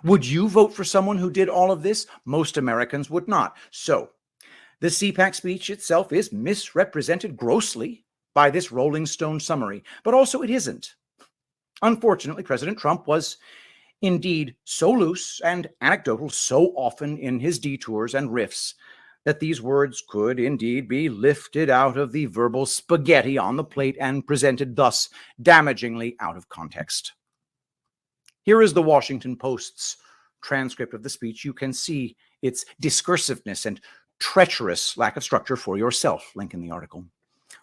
F: Would you vote for someone who did all of this? Most Americans would not. So, the CPAC speech itself is misrepresented grossly by this Rolling Stone summary, but also it isn't. Unfortunately, President Trump was indeed so loose and anecdotal so often in his detours and riffs that these words could indeed be lifted out of the verbal spaghetti on the plate and presented thus damagingly out of context. Here is the Washington Post's transcript of the speech. You can see its discursiveness and treacherous lack of structure for yourself. Link in the article.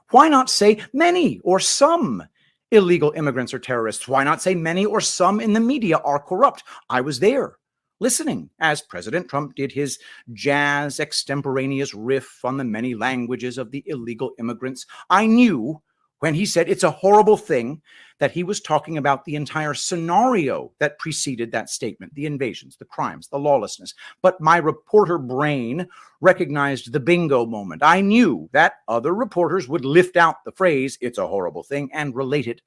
F: Why not say many or some illegal immigrants are terrorists? Why not say many or some in the media are corrupt? I was there. listening as President Trump did his jazz extemporaneous riff on the many languages of the illegal immigrants. I knew when he said it's a horrible thing that he was talking about the entire scenario that preceded that statement, the invasions, the crimes, the lawlessness. But my reporter brain recognized the bingo moment. I knew that other reporters would lift out the phrase, it's a horrible thing, and relate it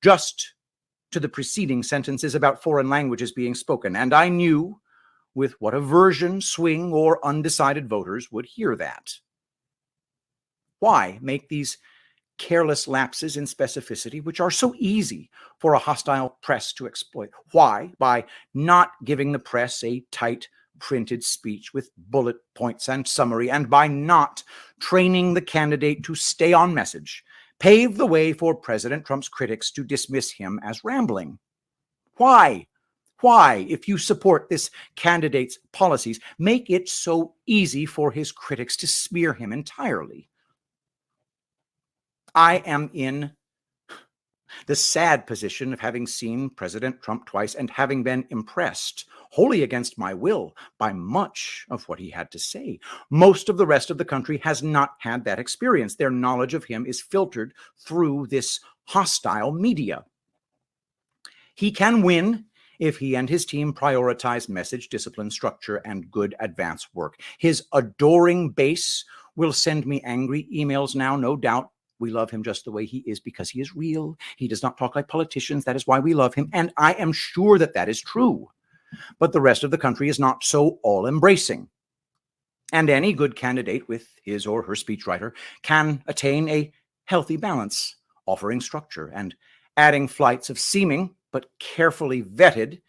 F: just to the preceding sentences about foreign languages being spoken. And I knew with what aversion, swing, or undecided voters would hear that. Why make these careless lapses in specificity, which are so easy for a hostile press to exploit? Why? By not giving the press a tight printed speech with bullet points and summary, and by not training the candidate to stay on message, pave the way for President Trump's critics to dismiss him as rambling. Why? Why, if you support this candidate's policies, make it so easy for his critics to smear him entirely? I am in the sad position of having seen President Trump twice and having been impressed, wholly against my will, by much of what he had to say. Most of the rest of the country has not had that experience. Their knowledge of him is filtered through this hostile media. He can win if he and his team prioritize message, discipline, structure, and good advance work. His adoring base will send me angry emails now, no doubt. We love him just the way he is because he is real. He does not talk like politicians. That is why we love him. And I am sure that that is true. But the rest of the country is not so all-embracing. And any good candidate with his or her speechwriter can attain a healthy balance, offering structure and adding flights of seeming but carefully vetted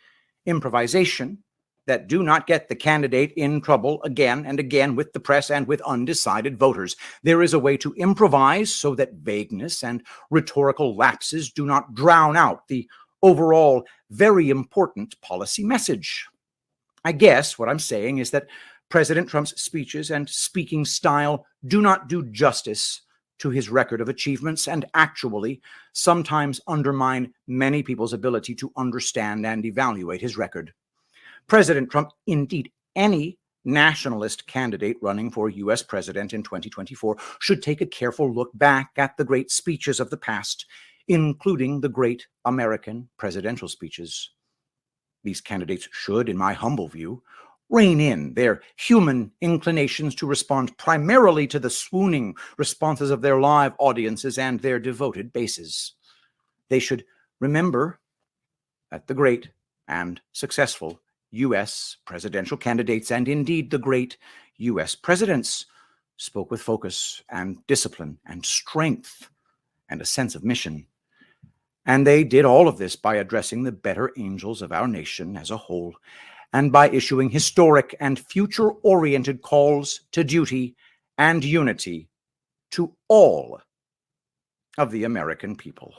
F: improvisation that do not get the candidate in trouble again and again with the press and with undecided voters. There is a way to improvise so that vagueness and rhetorical lapses do not drown out the overall very important policy message. I guess what I'm saying is that President Trump's speeches and speaking style do not do justice to his record of achievements and actually sometimes undermine many people's ability to understand and evaluate his record. President Trump, indeed any nationalist candidate running for U.S. president in 2024, should take a careful look back at the great speeches of the past, including the great American presidential speeches. These candidates should, in my humble view, rein in their human inclinations to respond primarily to the swooning responses of their live audiences and their devoted bases. They should remember that the great and successful U.S. presidential candidates, and indeed the great U.S. presidents, spoke with focus and discipline and strength and a sense of mission. And they did all of this by addressing the better angels of our nation as a whole, and by issuing historic and future-oriented calls to duty and unity to all of the American people.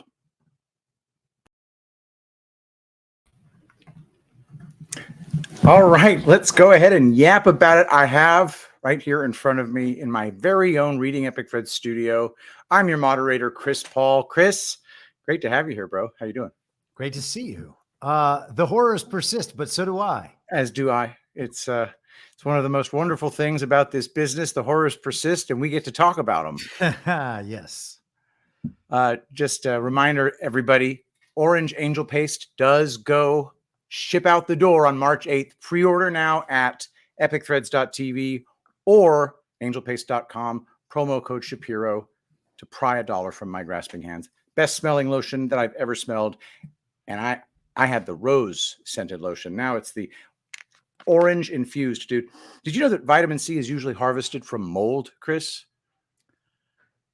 F: All right, let's go ahead and yap about it. I have right here in front of me in my very own Reading Epic Fred studio. I'm your moderator, Chris Paul. Chris, great to have you here, bro. How you doing?
G: Great to see you. The horrors persist, but so do I.
F: As do I. It's one of the most wonderful things about this business. The horrors persist, and we get to talk about them.
G: Yes.
F: Just a reminder, everybody, Orange Angel Paste does go ship out the door on March 8th. Pre-order now at epicthreads.tv or angelpaste.com. Promo code Shapiro to pry $1 from my grasping hands. Best smelling lotion that I've ever smelled. And I had the rose scented lotion. Now it's the orange infused, dude. Did you know that vitamin C is usually harvested from mold, Chris?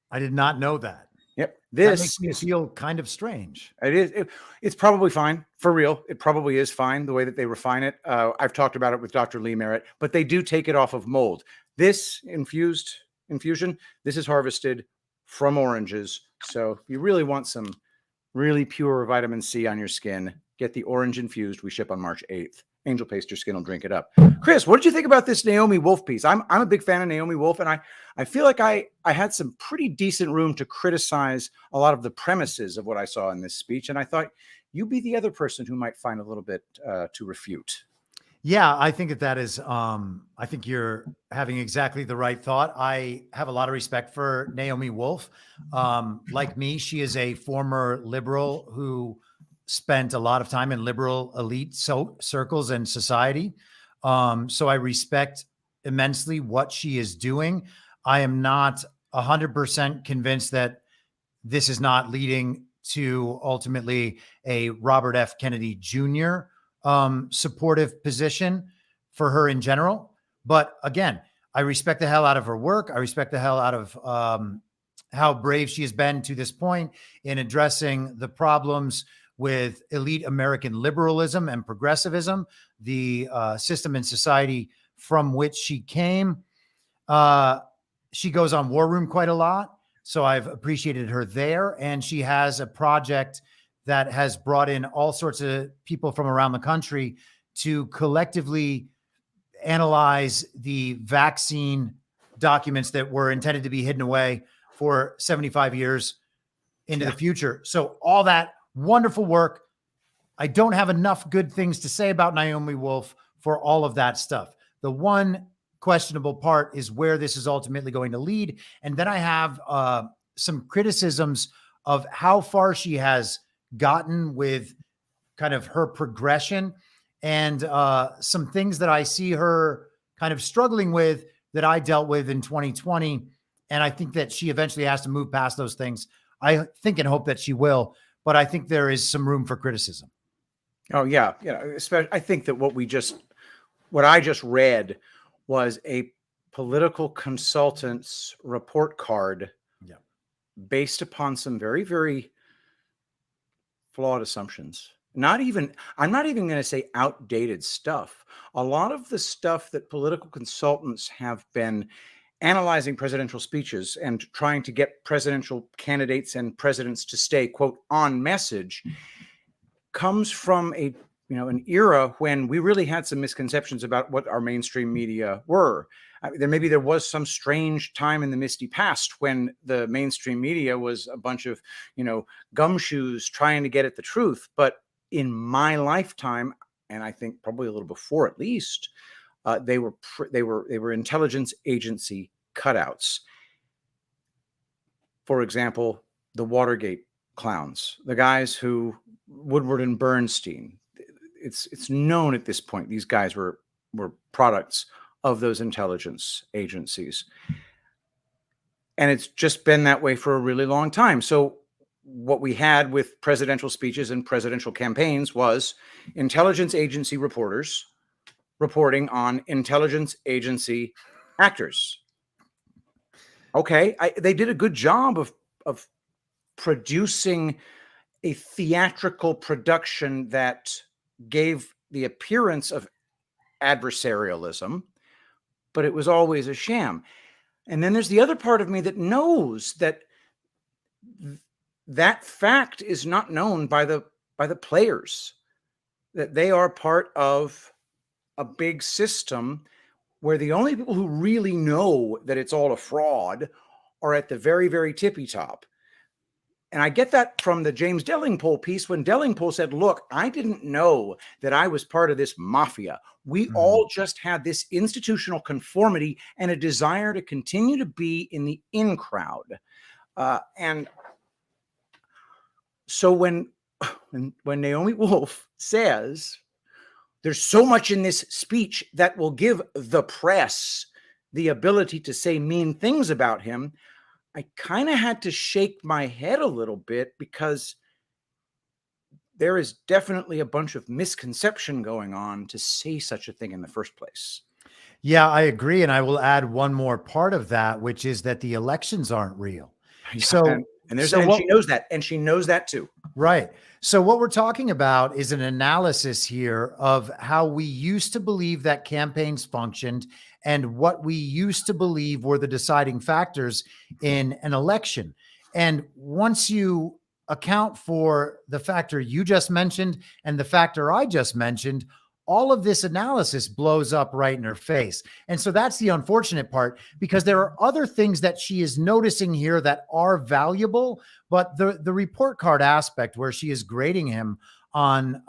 G: I did not know that.
F: Yep.
G: That makes me feel kind of strange.
F: It is. It's probably fine. For real. It probably is fine the way that they refine it. I've talked about it with Dr. Lee Merritt, but they do take it off of mold. This infusion, this is harvested from oranges. So if you really want some really pure vitamin C on your skin, get the orange infused. We ship on March 8th. Angel Paste, your skin will drink it up. Chris, what did you think about this Naomi Wolf piece? I'm a big fan of Naomi Wolf, and I feel like I had some pretty decent room to criticize a lot of the premises of what I saw in this speech, and I thought you'd be the other person who might find a little bit to refute.
G: Yeah, I think that is, I think you're having exactly the right thought. I have a lot of respect for Naomi Wolf. Like me, she is a former liberal who spent a lot of time in liberal elite circles and society. So I respect immensely what she is doing. I am not 100% convinced that this is not leading to ultimately a Robert F. Kennedy Jr. Supportive position for her in general. But again, I respect the hell out of her work. I respect the hell out of how brave she has been to this point in addressing the problems with elite American liberalism and progressivism, the system and society from which she came. She goes on War Room quite a lot. So I've appreciated her there. And she has a project that has brought in all sorts of people from around the country to collectively analyze the vaccine documents that were intended to be hidden away for 75 years into the future. So all that wonderful work. I don't have enough good things to say about Naomi Wolf for all of that stuff. The one questionable part is where this is ultimately going to lead. And then I have some criticisms of how far she has gotten with kind of her progression and some things that I see her kind of struggling with that I dealt with in 2020. And I think that she eventually has to move past those things. I think and hope that she will, but I think there is some room for criticism.
F: Oh yeah, especially I think that what I just read was a political consultant's report card based upon some very, very flawed assumptions. I'm not even going to say outdated stuff. A lot of the stuff that political consultants have been analyzing presidential speeches and trying to get presidential candidates and presidents to stay, quote, on message comes from an era when we really had some misconceptions about what our mainstream media were. Maybe there was some strange time in the misty past when the mainstream media was a bunch of, gumshoes trying to get at the truth. But in my lifetime, and I think probably a little before at least, they were intelligence agency cutouts. For example, the Watergate clowns, the guys who Woodward and Bernstein. It's known at this point these guys were products of those intelligence agencies. And it's just been that way for a really long time. So what we had with presidential speeches and presidential campaigns was intelligence agency reporters reporting on intelligence agency actors. Okay, they did a good job of producing a theatrical production that gave the appearance of adversarialism, but it was always a sham. And then there's the other part of me that knows that that fact is not known by the players, that they are part of a big system where the only people who really know that it's all a fraud are at the very, very tippy top. And I get that from the James Dellingpole piece when Dellingpole said, look, I didn't know that I was part of this mafia. We all just had this institutional conformity and a desire to continue to be in the in crowd. And so when Naomi Wolf says there's so much in this speech that will give the press the ability to say mean things about him, I kind of had to shake my head a little bit because there is definitely a bunch of misconception going on to say such a thing in the first place.
G: Yeah, I agree. And I will add one more part of that, which is that the elections aren't real. So,
F: she knows that, and she knows that too.
G: Right. So what we're talking about is an analysis here of how we used to believe that campaigns functioned and what we used to believe were the deciding factors in an election. And once you account for the factor you just mentioned and the factor I just mentioned, all of this analysis blows up right in her face. And so that's the unfortunate part, because there are other things that she is noticing here that are valuable, but the report card aspect where she is grading him on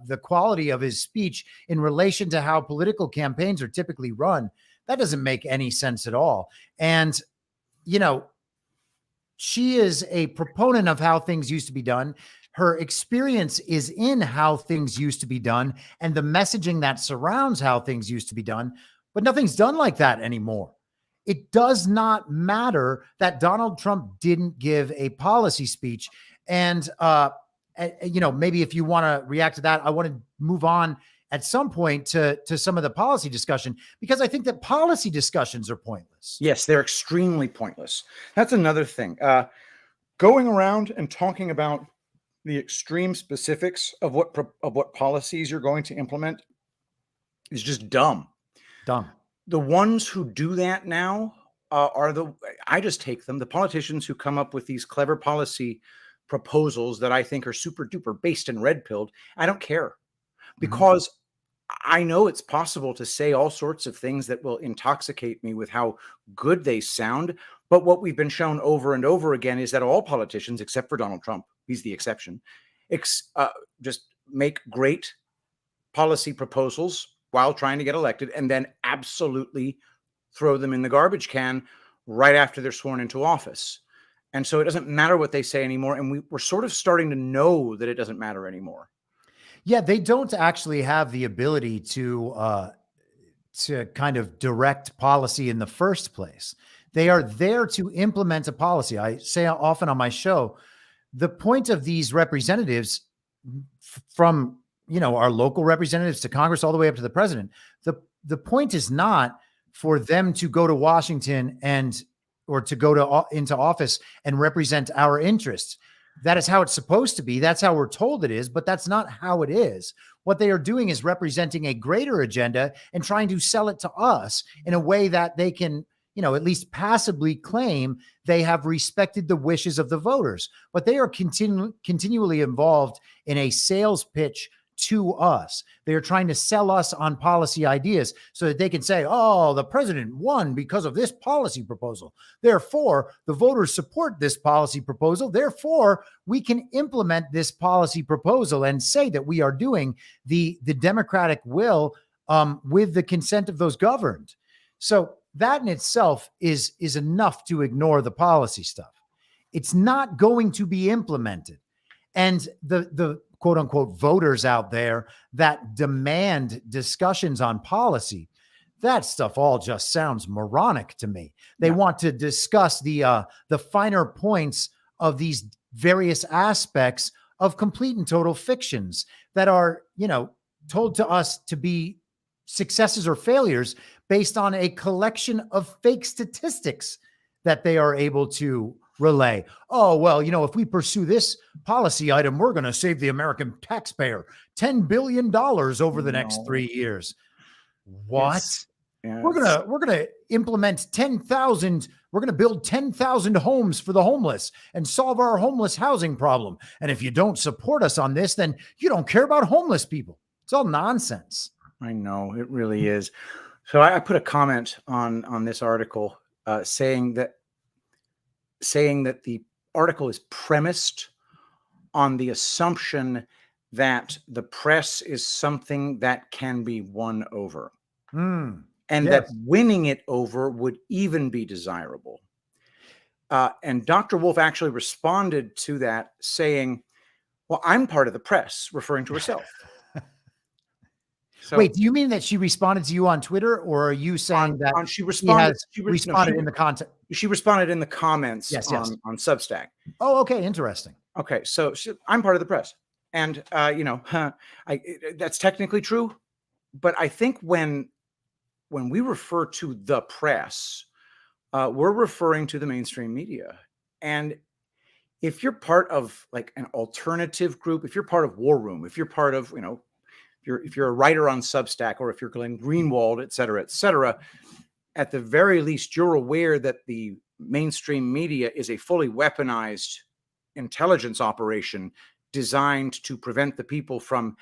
G: the quality of his speech in relation to how political campaigns are typically run. That doesn't make any sense at all. And, you know, she is a proponent of how things used to be done. Her experience is in how things used to be done and the messaging that surrounds how things used to be done, but nothing's done like that anymore. It does not matter that Donald Trump didn't give a policy speech. And, you know, maybe if you want to react to that, I want to move on at some point to some of the policy discussion, because I think that policy discussions are pointless.
F: Yes, they're extremely pointless. That's another thing. Going around and talking about the extreme specifics of what policies you're going to implement is just dumb.
G: Dumb.
F: The ones who do that now I just take them, the politicians who come up with these clever policy proposals that I think are super duper based and red pilled. I don't care, because I know it's possible to say all sorts of things that will intoxicate me with how good they sound. But what we've been shown over and over again is that all politicians, except for Donald Trump, he's the exception, just make great policy proposals while trying to get elected and then absolutely throw them in the garbage can right after they're sworn into office. And so it doesn't matter what they say anymore. And we're sort of starting to know that it doesn't matter anymore.
G: Yeah, they don't actually have the ability to kind of direct policy in the first place. They are there to implement a policy. I say often on my show, the point of these representatives, from our local representatives to Congress all the way up to the president, the point is not for them to go to Washington or to go into office and represent our interests. That is how it's supposed to be. That's how we're told it is, but that's not how it is. What they are doing is representing a greater agenda and trying to sell it to us in a way that they can, at least passively claim they have respected the wishes of the voters. But they are continually involved in a sales pitch to us. They are trying to sell us on policy ideas so that they can say, oh, the president won because of this policy proposal. Therefore, the voters support this policy proposal. Therefore, we can implement this policy proposal and say that we are doing the democratic will with the consent of those governed. So that in itself is enough to ignore the policy stuff. It's not going to be implemented. And the quote unquote voters out there that demand discussions on policy, that stuff all just sounds moronic to me. They want to discuss the finer points of these various aspects of complete and total fictions that are, told to us to be successes or failures based on a collection of fake statistics that they are able to relay. Oh, well, if we pursue this policy item, we're going to save the American taxpayer $10 billion over the next 3 years. What?
F: Yes.
G: We're going to implement 10,000. We're going to build 10,000 homes for the homeless and solve our homeless housing problem. And if you don't support us on this, then you don't care about homeless people. It's all nonsense.
F: I know, it really is. So I put a comment on this article saying that the article is premised on the assumption that the press is something that can be won over. And that winning it over would even be desirable. And Dr. Wolf actually responded to that saying, well, I'm part of the press, referring to herself. So,
G: wait, do you mean that she responded to you on Twitter, or are you saying that
F: she responded
G: in the content?
F: She responded in the comments on Substack.
G: Oh, okay. Interesting.
F: Okay. So I'm part of the press, and that's technically true. But I think when we refer to the press, we're referring to the mainstream media. And if you're part of like an alternative group, if you're part of War Room, if you're part of, if you're a writer on Substack, or if you're Glenn Greenwald, et cetera, at the very least, you're aware that the mainstream media is a fully weaponized intelligence operation designed to prevent the people from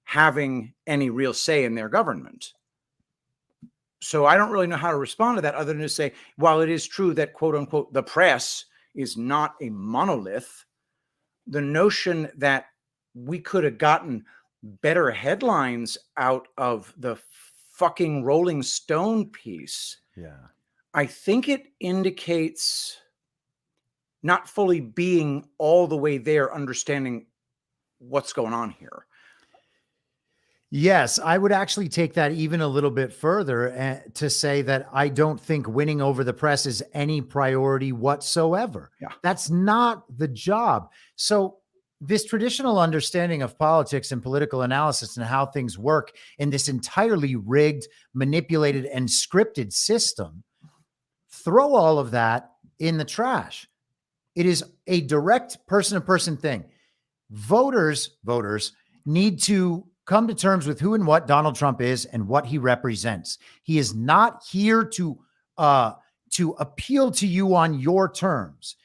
F: having any real say in their government. So I don't really know how to respond to that other than to say, while it is true that, quote unquote, the press is not a monolith, the notion that we could have gotten better headlines out of the fucking Rolling Stone piece.
G: Yeah.
F: I think it indicates not fully being all the way there, understanding what's going on here.
G: Yes, I would actually take that even a little bit further to say that I don't think winning over the press is any priority whatsoever.
F: Yeah.
G: That's not the job. So this traditional understanding of politics and political analysis and how things work in this entirely rigged, manipulated, and scripted system, throw all of that in the trash. It is a direct person-to-person thing. Voters need to come to terms with who and what Donald Trump is and what he represents. He is not here to appeal to you on your terms.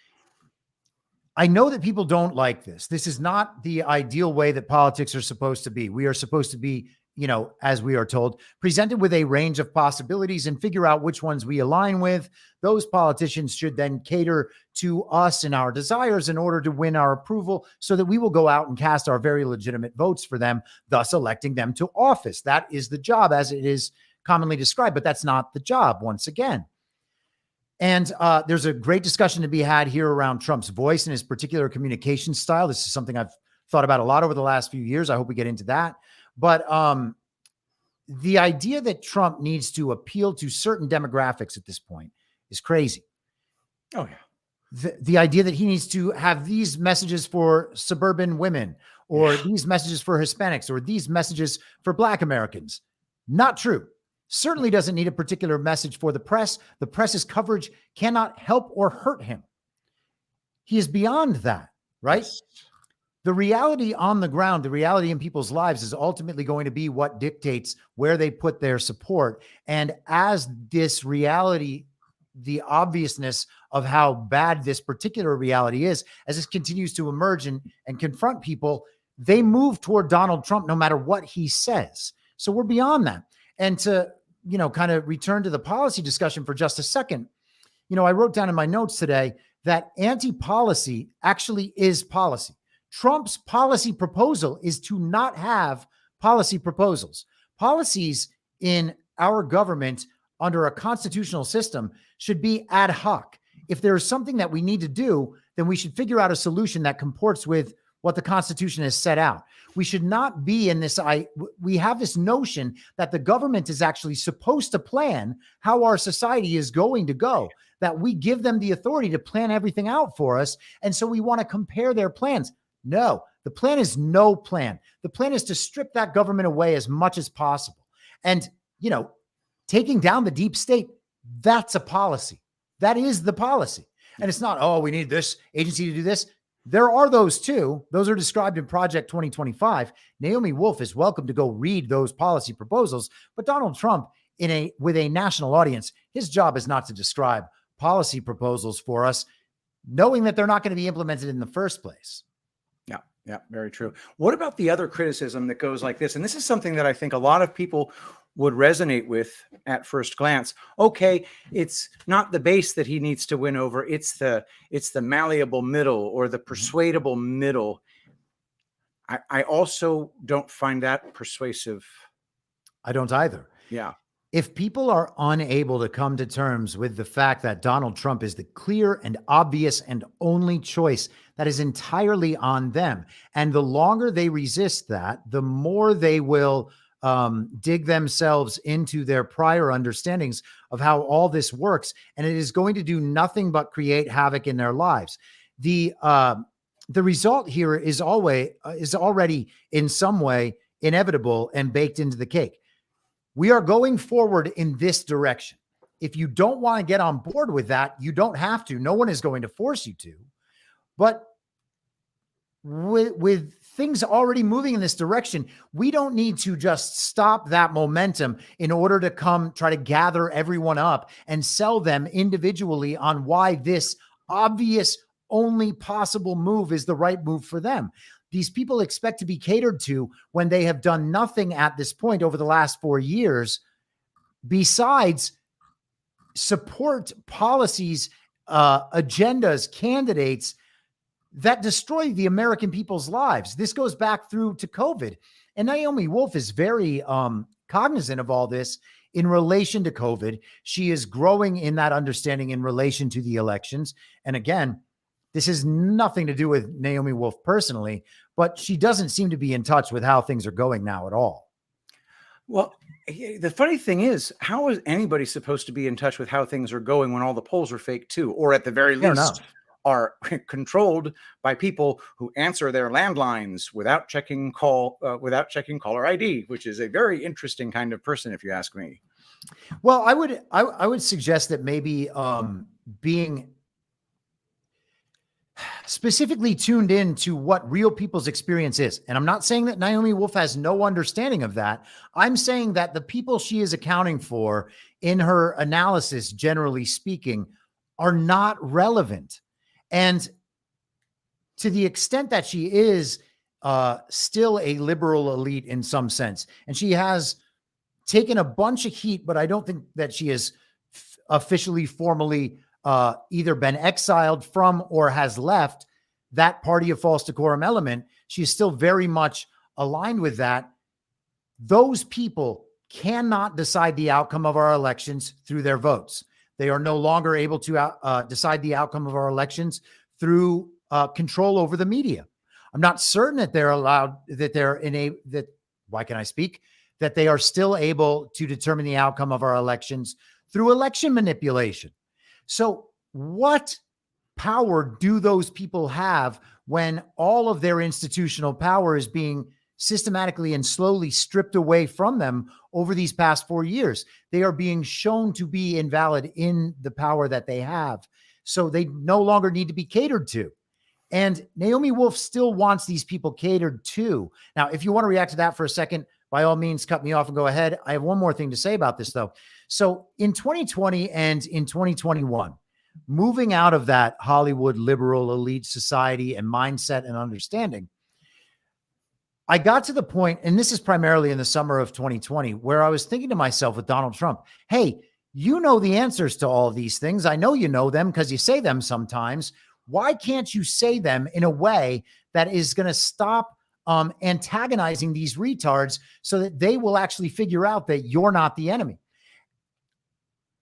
G: I know that people don't like this. This is not the ideal way that politics are supposed to be. We are supposed to be, as we are told, presented with a range of possibilities and figure out which ones we align with. Those politicians should then cater to us and our desires in order to win our approval so that we will go out and cast our very legitimate votes for them, thus electing them to office. That is the job as it is commonly described, but that's not the job once again. And there's a great discussion to be had here around Trump's voice and his particular communication style. This is something I've thought about a lot over the last few years. I hope we get into that. But the idea that Trump needs to appeal to certain demographics at this point is crazy.
F: Oh, yeah.
G: The idea that he needs to have these messages for suburban women or these messages for Hispanics or these messages for Black Americans, not true. Certainly doesn't need a particular message for the press. The press's coverage cannot help or hurt him. He is beyond that, right? Yes. The reality on the ground, the reality in people's lives is ultimately going to be what dictates where they put their support. And as this reality, the obviousness of how bad this particular reality is, as this continues to emerge and confront people, they move toward Donald Trump no matter what he says. So we're beyond that. And to, kind of return to the policy discussion for just a second, I wrote down in my notes today that anti-policy actually is policy. Trump's policy proposal is to not have policy proposals. Policies in our government under a constitutional system should be ad hoc. If there is something that we need to do, then we should figure out a solution that comports with what the Constitution has set out. We should not be in this. We have this notion that the government is actually supposed to plan how our society is going to go, that we give them the authority to plan everything out for us. And so we want to compare their plans. No, the plan is no plan. The plan is to strip that government away as much as possible. And, taking down the deep state, that's a policy. That is the policy. And it's not, oh, we need this agency to do this. There are those too. Those are described in Project 2025. Naomi Wolf is welcome to go read those policy proposals. But Donald Trump, with a national audience, his job is not to describe policy proposals for us, knowing that they're not going to be implemented in the first place.
F: Yeah, very true. What about the other criticism that goes like this? And this is something that I think a lot of people would resonate with at first glance. Okay, it's not the base that he needs to win over. It's the malleable middle or the persuadable middle. I also don't find that persuasive.
G: I don't either.
F: Yeah.
G: If people are unable to come to terms with the fact that Donald Trump is the clear and obvious and only choice, that is entirely on them. And the longer they resist that, the more they will dig themselves into their prior understandings of how all this works. And it is going to do nothing but create havoc in their lives. The result here is already in some way inevitable and baked into the cake. We are going forward in this direction. If you don't want to get on board with that, you don't have to. No one is going to force you to. But with things already moving in this direction, we don't need to just stop that momentum in order to come try to gather everyone up and sell them individually on why this obvious only possible move is the right move for them. These people expect to be catered to when they have done nothing at this point over the last 4 years besides support policies, agendas, candidates that destroy the American people's lives. This goes back through to COVID. And Naomi Wolf is very cognizant of all this in relation to COVID. She is growing in that understanding in relation to the elections. And again, this has nothing to do with Naomi Wolf personally, but she doesn't seem to be in touch with how things are going now at all.
F: Well, the funny thing is, how is anybody supposed to be in touch with how things are going when all the polls are fake too, or at the very least are controlled by people who answer their landlines without checking caller ID, which is a very interesting kind of person, if you ask me.
G: Well, I would suggest that maybe being specifically tuned in to what real people's experience is. And I'm not saying that Naomi Wolf has no understanding of that. I'm saying that the people she is accounting for in her analysis, generally speaking, are not relevant. And to the extent that she is still a liberal elite in some sense, and she has taken a bunch of heat, but I don't think that she has officially, formally either been exiled from or has left that party of false decorum element. She is still very much aligned with that. Those people cannot decide the outcome of our elections through their votes. They are no longer able to decide the outcome of our elections through control over the media. I'm not certain that they're allowed, that they're why can I speak? That they are still able to determine the outcome of our elections through election manipulation. So what power do those people have when all of their institutional power is being systematically and slowly stripped away from them over these past 4 years? They are being shown to be invalid in the power that they have. So they no longer need to be catered to. And Naomi Wolf still wants these people catered to. Now, if you want to react to that for a second, by all means, cut me off and go ahead. I have one more thing to say about this, though. So in 2020 and in 2021, moving out of that Hollywood liberal elite society and mindset and understanding, I got to the point, and this is primarily in the summer of 2020, where I was thinking to myself with Donald Trump, hey, you know the answers to all of these things. I know you know them because you say them sometimes. Why can't you say them in a way that is going to stop antagonizing these retards so that they will actually figure out that you're not the enemy?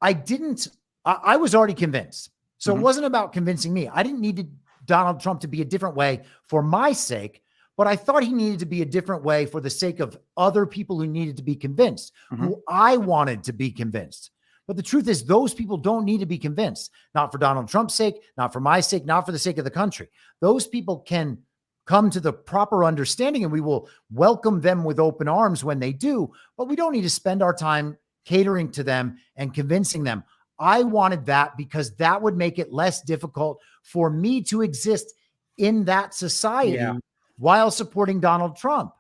G: I was already convinced. So it wasn't about convincing me. I didn't need Donald Trump to be a different way for my sake, but I thought he needed to be a different way for the sake of other people who needed to be convinced, who I wanted to be convinced. But the truth is, those people don't need to be convinced, not for Donald Trump's sake, not for my sake, not for the sake of the country. Those people can come to the proper understanding, and we will welcome them with open arms when they do, but we don't need to spend our time catering to them and convincing them. I wanted that because that would make it less difficult for me to exist in that society while supporting Donald Trump.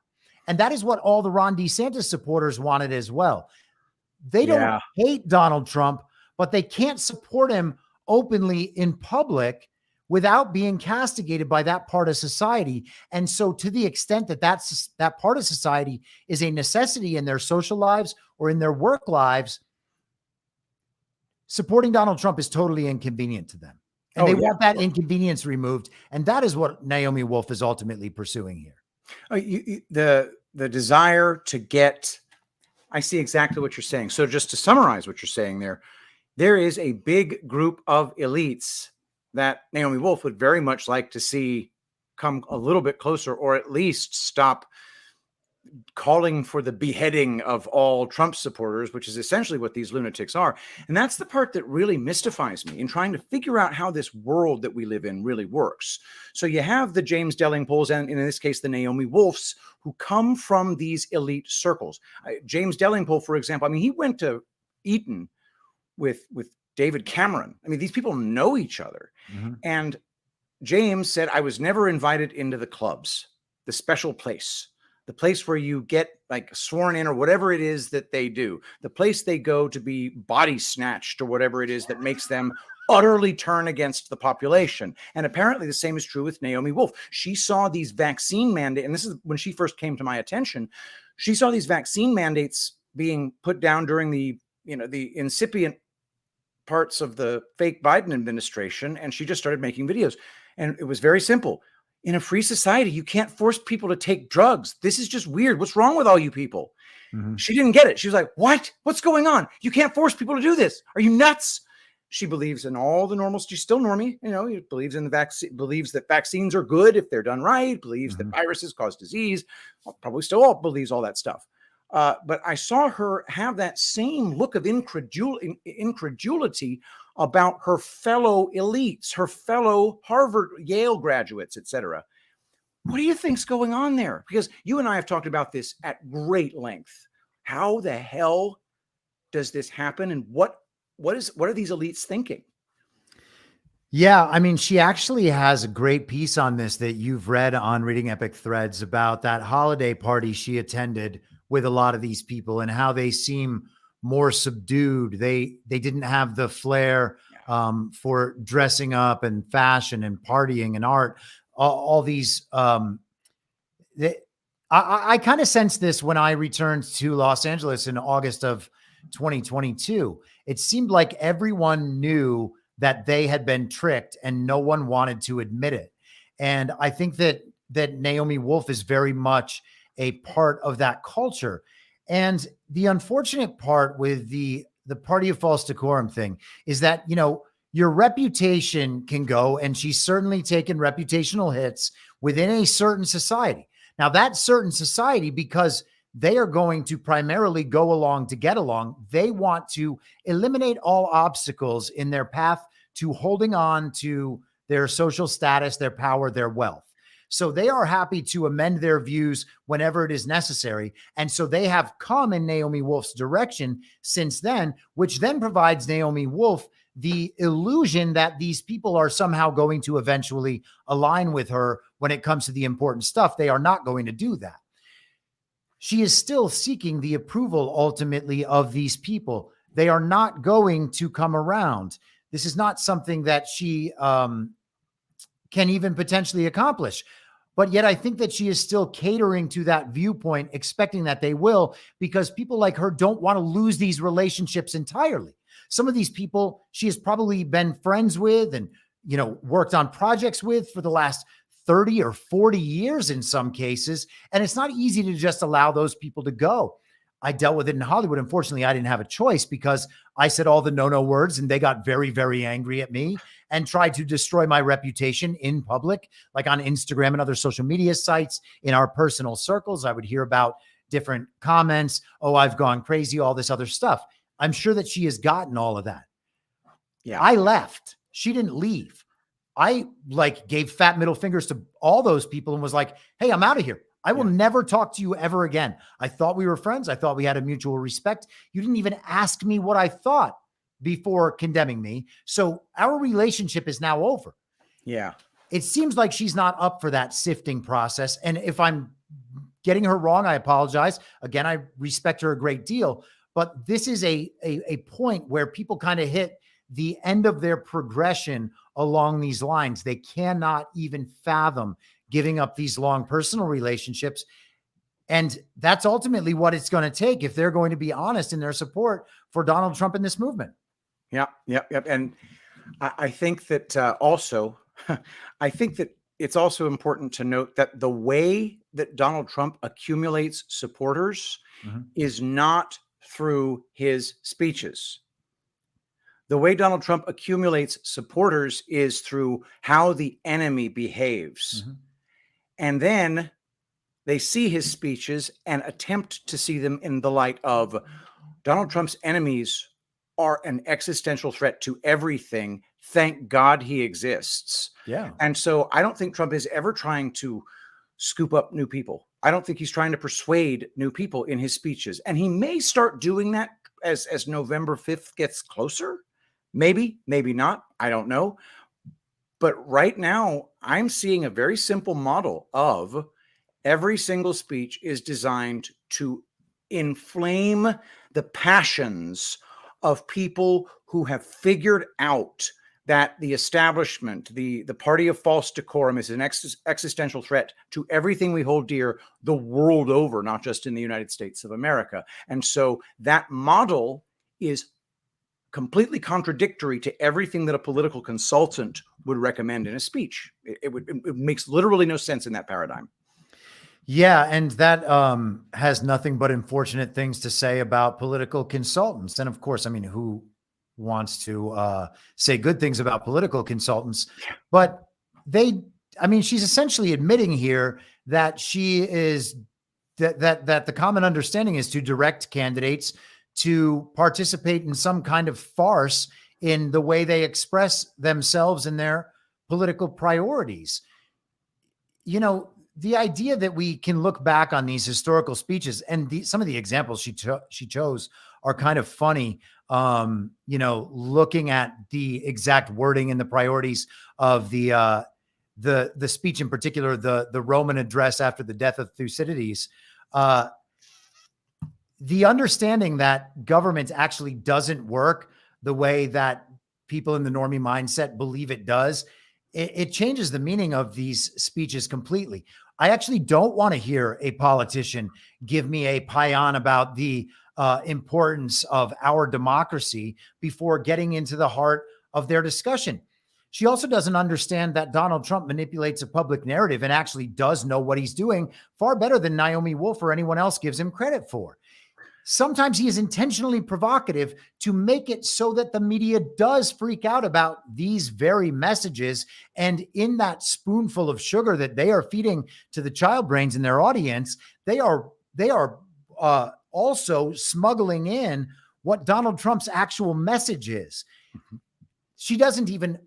G: And that is what all the Ron DeSantis supporters wanted as well. They don't hate Donald Trump, but they can't support him openly in public without being castigated by that part of society. And so to the extent that that part of society is a necessity in their social lives or in their work lives, supporting Donald Trump is totally inconvenient to them. And they want that inconvenience removed. And that is what Naomi Wolf is ultimately pursuing here.
F: The desire to get, I see exactly what you're saying. So just to summarize what you're saying there is a big group of elites that Naomi Wolf would very much like to see come a little bit closer, or at least stop calling for the beheading of all Trump supporters, which is essentially what these lunatics are. And that's the part that really mystifies me in trying to figure out how this world that we live in really works. So you have the James Delingpoles, and in this case, the Naomi Wolfs, who come from these elite circles. James Delingpole, for example, I mean, he went to Eton with David Cameron. I mean, these people know each other. And James said, I was never invited into the clubs, the special place, the place where you get like sworn in or whatever it is that they do, the place they go to be body snatched or whatever it is that makes them utterly turn against the population. And apparently the same is true with Naomi Wolf. She saw these vaccine mandates, and this is when she first came to my attention. She saw these vaccine mandates being put down during the incipient parts of the fake Biden administration, and she just started making videos. And it was very simple. In a free society, you can't force people to take drugs. This is just weird. What's wrong with all you people?
G: Mhm.
F: She didn't get it. She was like, what? What's going on? You can't force people to do this. Are you nuts? She believes in all the normal. She's still normie. He believes in the vaccine, believes that vaccines are good if they're done right, believes that viruses cause disease, probably still all believes all that stuff. But I saw her have that same look of incredulity about her fellow elites, her fellow Harvard, Yale graduates, etc. What do you think's going on there? Because you and I have talked about this at great length. How the hell does this happen? And what are these elites thinking?
G: Yeah, I mean, she actually has a great piece on this that you've read on Reading Epic Threads about that holiday party she attended with a lot of these people and how they seem more subdued. They didn't have the flair for dressing up and fashion and partying and art. All these. I kind of sensed this when I returned to Los Angeles in August of 2022. It seemed like everyone knew that they had been tricked and no one wanted to admit it. And I think that Naomi Wolf is very much a part of that culture. And the unfortunate part with the party of false decorum thing is that, your reputation can go, and she's certainly taken reputational hits within a certain society. Now, that certain society, because they are going to primarily go along to get along, they want to eliminate all obstacles in their path to holding on to their social status, their power, their wealth. So they are happy to amend their views whenever it is necessary. And so they have come in Naomi Wolf's direction since then, which then provides Naomi Wolf the illusion that these people are somehow going to eventually align with her when it comes to the important stuff. They are not going to do that. She is still seeking the approval ultimately of these people. They are not going to come around. This is not something that she can even potentially accomplish. But yet I think that she is still catering to that viewpoint, expecting that they will, because people like her don't want to lose these relationships entirely. Some of these people she has probably been friends with and, worked on projects with for the last 30 or 40 years in some cases. And it's not easy to just allow those people to go. I dealt with it in Hollywood. Unfortunately, I didn't have a choice because I said all the no words and they got very, very angry at me and tried to destroy my reputation in public, like on Instagram and other social media sites. In our personal circles, I would hear about different comments. Oh, I've gone crazy, all this other stuff. I'm sure that she has gotten all of that.
F: Yeah.
G: I left. She didn't leave. I gave fat middle fingers to all those people and was like, hey, I'm out of here. I will never talk to you ever again. I thought we were friends. I thought we had a mutual respect. You didn't even ask me what I thought before condemning me. So our relationship is now over.
F: Yeah.
G: It seems like she's not up for that sifting process. And if I'm getting her wrong, I apologize. Again, I respect her a great deal, but this is a point where people kind of hit the end of their progression along these lines. They cannot even fathom giving up these long personal relationships. And that's ultimately what it's going to take if they're going to be honest in their support for Donald Trump in this movement.
F: Yeah. And I think that also, I think that it's also important to note that the way that Donald Trump accumulates supporters is not through his speeches. The way Donald Trump accumulates supporters is through how the enemy behaves. And then they see his speeches and attempt to see them in the light of Donald Trump's enemies are an existential threat to everything. Thank God he exists.
G: Yeah.
F: And so I don't think Trump is ever trying to scoop up new people. I don't think he's trying to persuade new people in his speeches. And he may start doing that as November 5th gets closer. Maybe, maybe not. I don't know. But right now, I'm seeing a very simple model of every single speech is designed to inflame the passions of people who have figured out that the establishment, the party of false decorum is an existential threat to everything we hold dear the world over, not just in the United States of America. And so that model is completely contradictory to everything that a political consultant would recommend in a speech. It makes literally no sense in that paradigm.
G: Yeah, and that has nothing but unfortunate things to say about political consultants. And of course, I mean, who wants to say good things about political consultants? But she's essentially admitting here that she is that the common understanding is to direct candidates to participate in some kind of farce in the way they express themselves and their political priorities. You know, the idea that we can look back on these historical speeches and some of the examples she chose are kind of funny. Looking at the exact wording and the priorities of the speech in particular, the Roman address after the death of Thucydides, the understanding that government actually doesn't work the way that people in the normie mindset believe it does, it changes the meaning of these speeches completely. I actually don't want to hear a politician give me a paean about the importance of our democracy before getting into the heart of their discussion. She also doesn't understand that Donald Trump manipulates a public narrative and actually does know what he's doing far better than Naomi Wolf or anyone else gives him credit for. Sometimes he is intentionally provocative to make it so that the media does freak out about these very messages. And in that spoonful of sugar that they are feeding to the child brains in their audience, they are also smuggling in what Donald Trump's actual message is. She doesn't even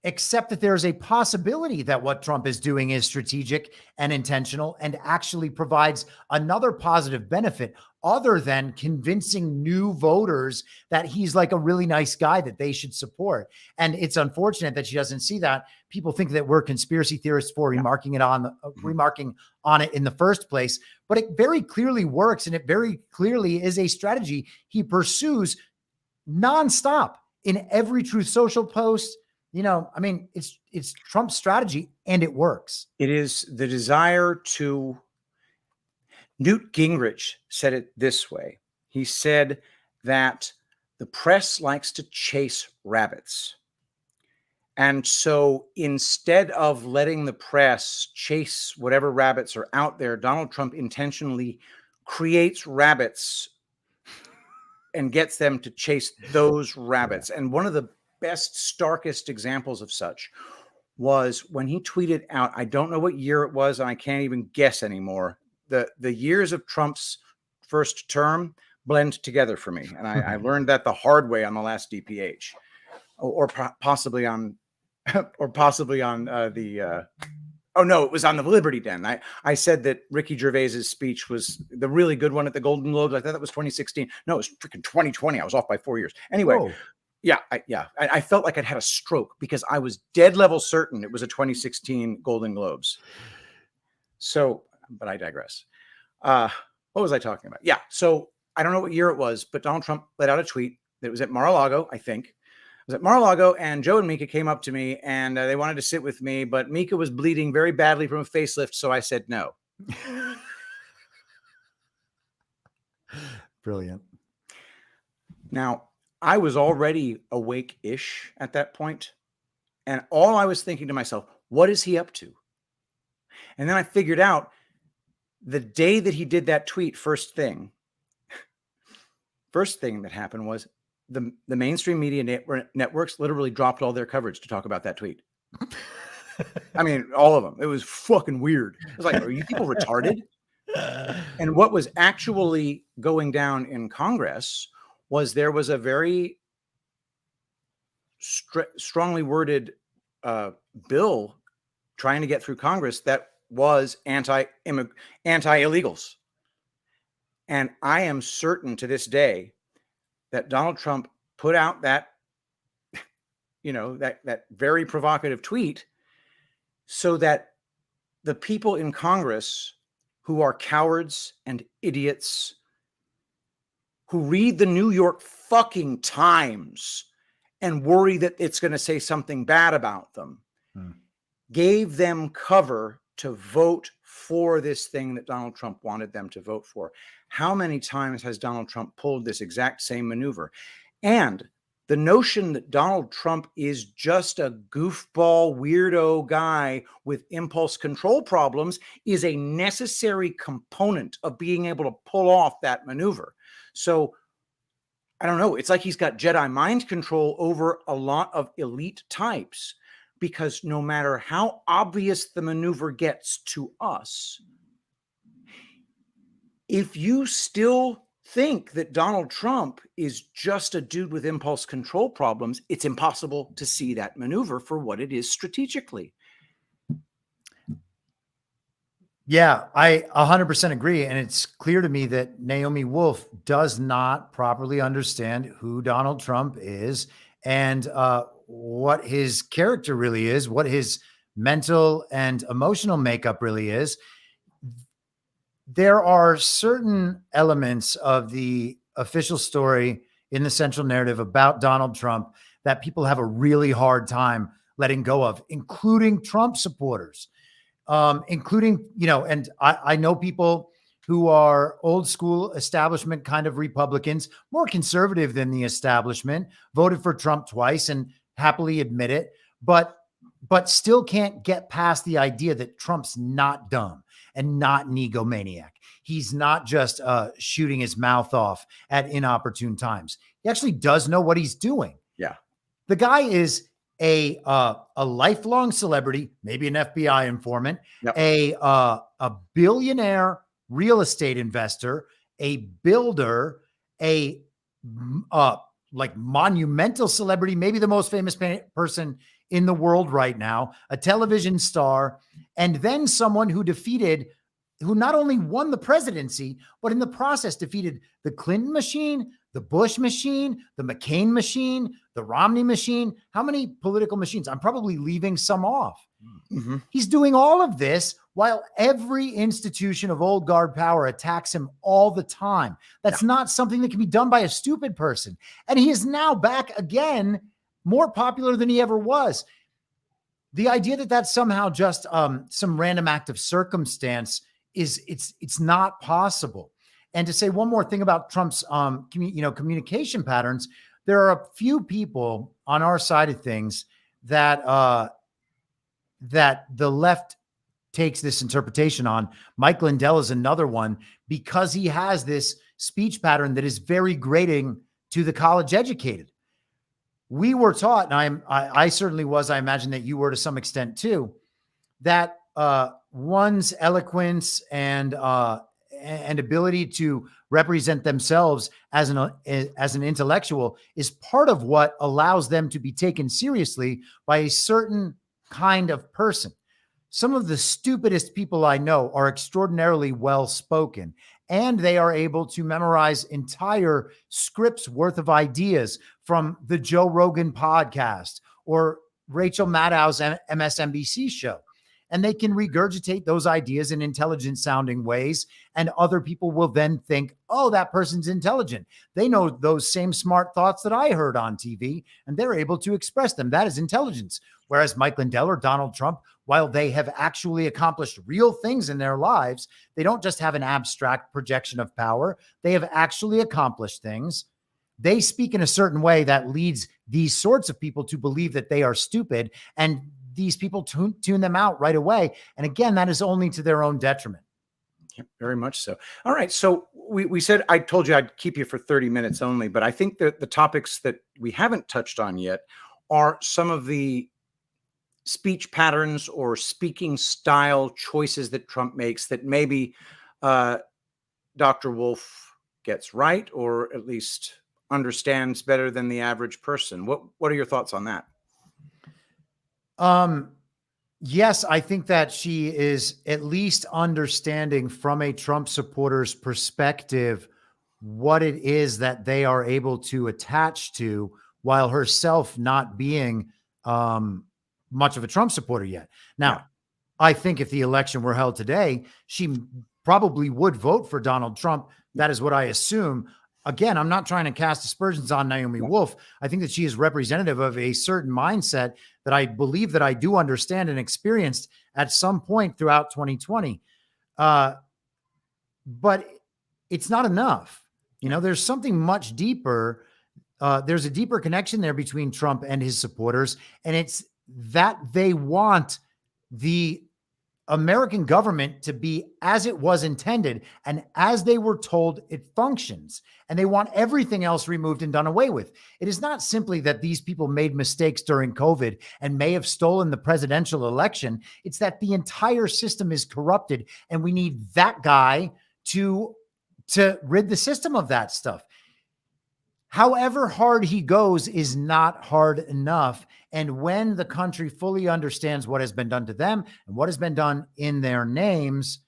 G: accept that there's a possibility that what Trump is doing is strategic and intentional and actually provides another positive benefit other than convincing new voters that he's like a really nice guy that they should support. And it's unfortunate that she doesn't see that. People think that we're conspiracy theorists for remarking on it in the first place, but it very clearly works. And it very clearly is a strategy he pursues nonstop in every Truth Social post. It's Trump's strategy and it works.
F: It is the desire to. Newt Gingrich said it this way. He said that the press likes to chase rabbits. And so instead of letting the press chase whatever rabbits are out there, Donald Trump intentionally creates rabbits and gets them to chase those rabbits. And one of the best, starkest examples of such was when he tweeted out, I don't know what year it was, and I can't even guess anymore. The years of Trump's first term blend together for me. And I learned that the hard way on the last DPH or possibly on it was on the Liberty Den. I said that Ricky Gervais's speech was the really good one at the Golden Globes. I thought that was 2016. No, it was freaking 2020. I was off by 4 years. Anyway. Whoa. Yeah. I felt like I'd had a stroke because I was dead level certain it was a 2016 Golden Globes. So, but I digress. What was I talking about? Yeah. So I don't know what year it was, but Donald Trump let out a tweet that was at Mar-a-Lago, I think. It was at Mar-a-Lago, and Joe and Mika came up to me and they wanted to sit with me, but Mika was bleeding very badly from a facelift. So I said no.
G: Brilliant.
F: Now, I was already awake-ish at that point, and all I was thinking to myself, what is he up to? And then I figured out the day that he did that tweet, first thing that happened was the mainstream media networks literally dropped all their coverage to talk about that tweet. I mean, all of them. It was fucking weird. I was like, are you people retarded? And what was actually going down in Congress was there was a very strongly worded bill trying to get through Congress that was anti-illegals. And I am certain to this day that Donald Trump put out that, that very provocative tweet so that the people in Congress who are cowards and idiots who read the New York fucking Times and worry that it's going to say something bad about them, gave them cover to vote for this thing that Donald Trump wanted them to vote for. How many times has Donald Trump pulled this exact same maneuver? And the notion that Donald Trump is just a goofball, weirdo guy with impulse control problems is a necessary component of being able to pull off that maneuver. So I don't know. It's like he's got Jedi mind control over a lot of elite types, because no matter how obvious the maneuver gets to us, if you still think that Donald Trump is just a dude with impulse control problems, it's impossible to see that maneuver for what it is strategically.
G: Yeah, I 100% agree. And it's clear to me that Naomi Wolf does not properly understand who Donald Trump is and what his character really is, what his mental and emotional makeup really is. There are certain elements of the official story in the central narrative about Donald Trump that people have a really hard time letting go of, including Trump supporters, including, and I know people who are old school establishment kind of Republicans, more conservative than the establishment, voted for Trump twice and happily admit it, but still can't get past the idea that Trump's not dumb and not an egomaniac. He's not just shooting his mouth off at inopportune times. He actually does know what he's doing.
F: Yeah.
G: The guy is a lifelong celebrity, maybe an FBI informant,
F: Yep.
G: a billionaire real estate investor, a builder, like monumental celebrity, maybe the most famous person in the world right now, a television star, and then someone who not only won the presidency, but in the process defeated the Clinton machine, the Bush machine, the McCain machine, the Romney machine. How many political machines? I'm probably leaving some off.
F: Mm-hmm.
G: He's doing all of this while every institution of old guard power attacks him all the time. That's not something that can be done by a stupid person. And he is now back again, more popular than he ever was. The idea that that's somehow just some random act of circumstance it's not possible. And to say one more thing about Trump's communication patterns, there are a few people on our side of things that the left takes this interpretation on. Mike Lindell is another one, because he has this speech pattern that is very grating to the college educated. We were taught, and I certainly was, I imagine that you were to some extent too, that one's eloquence and ability to represent themselves as an intellectual is part of what allows them to be taken seriously by a certain kind of person. Some of the stupidest people I know are extraordinarily well-spoken, and they are able to memorize entire scripts worth of ideas from the Joe Rogan podcast or Rachel Maddow's MSNBC show. And they can regurgitate those ideas in intelligent sounding ways. And other people will then think, oh, that person's intelligent. They know those same smart thoughts that I heard on TV, and they're able to express them. That is intelligence. Whereas Mike Lindell or Donald Trump, while they have actually accomplished real things in their lives, they don't just have an abstract projection of power. They have actually accomplished things. They speak in a certain way that leads these sorts of people to believe that they are stupid, and these people tune them out right away. And again, that is only to their own detriment.
F: Yeah, very much so. All right. So we said, I told you I'd keep you for 30 minutes only, but I think that the topics that we haven't touched on yet are some of the speech patterns or speaking style choices that Trump makes that maybe Dr. Wolf gets right, or at least understands better than the average person. What are your thoughts on that?
G: Yes, I think that she is at least understanding from a Trump supporter's perspective what it is that they are able to attach to, while herself not being much of a Trump supporter yet. Now, I think if the election were held today, she probably would vote for Donald Trump. That is what I assume. Again, I'm not trying to cast aspersions on Naomi Wolf. I think that she is representative of a certain mindset that I believe that I do understand and experienced at some point throughout 2020. But it's not enough. There's something much deeper. There's a deeper connection there between Trump and his supporters, and it's that they want the American government to be as it was intended and as they were told it functions. And they want everything else removed and done away with. It is not simply that these people made mistakes during COVID and may have stolen the presidential election. It's that the entire system is corrupted, and we need that guy to rid the system of that stuff. However hard he goes is not hard enough. And when the country fully understands what has been done to them and what has been done in their names,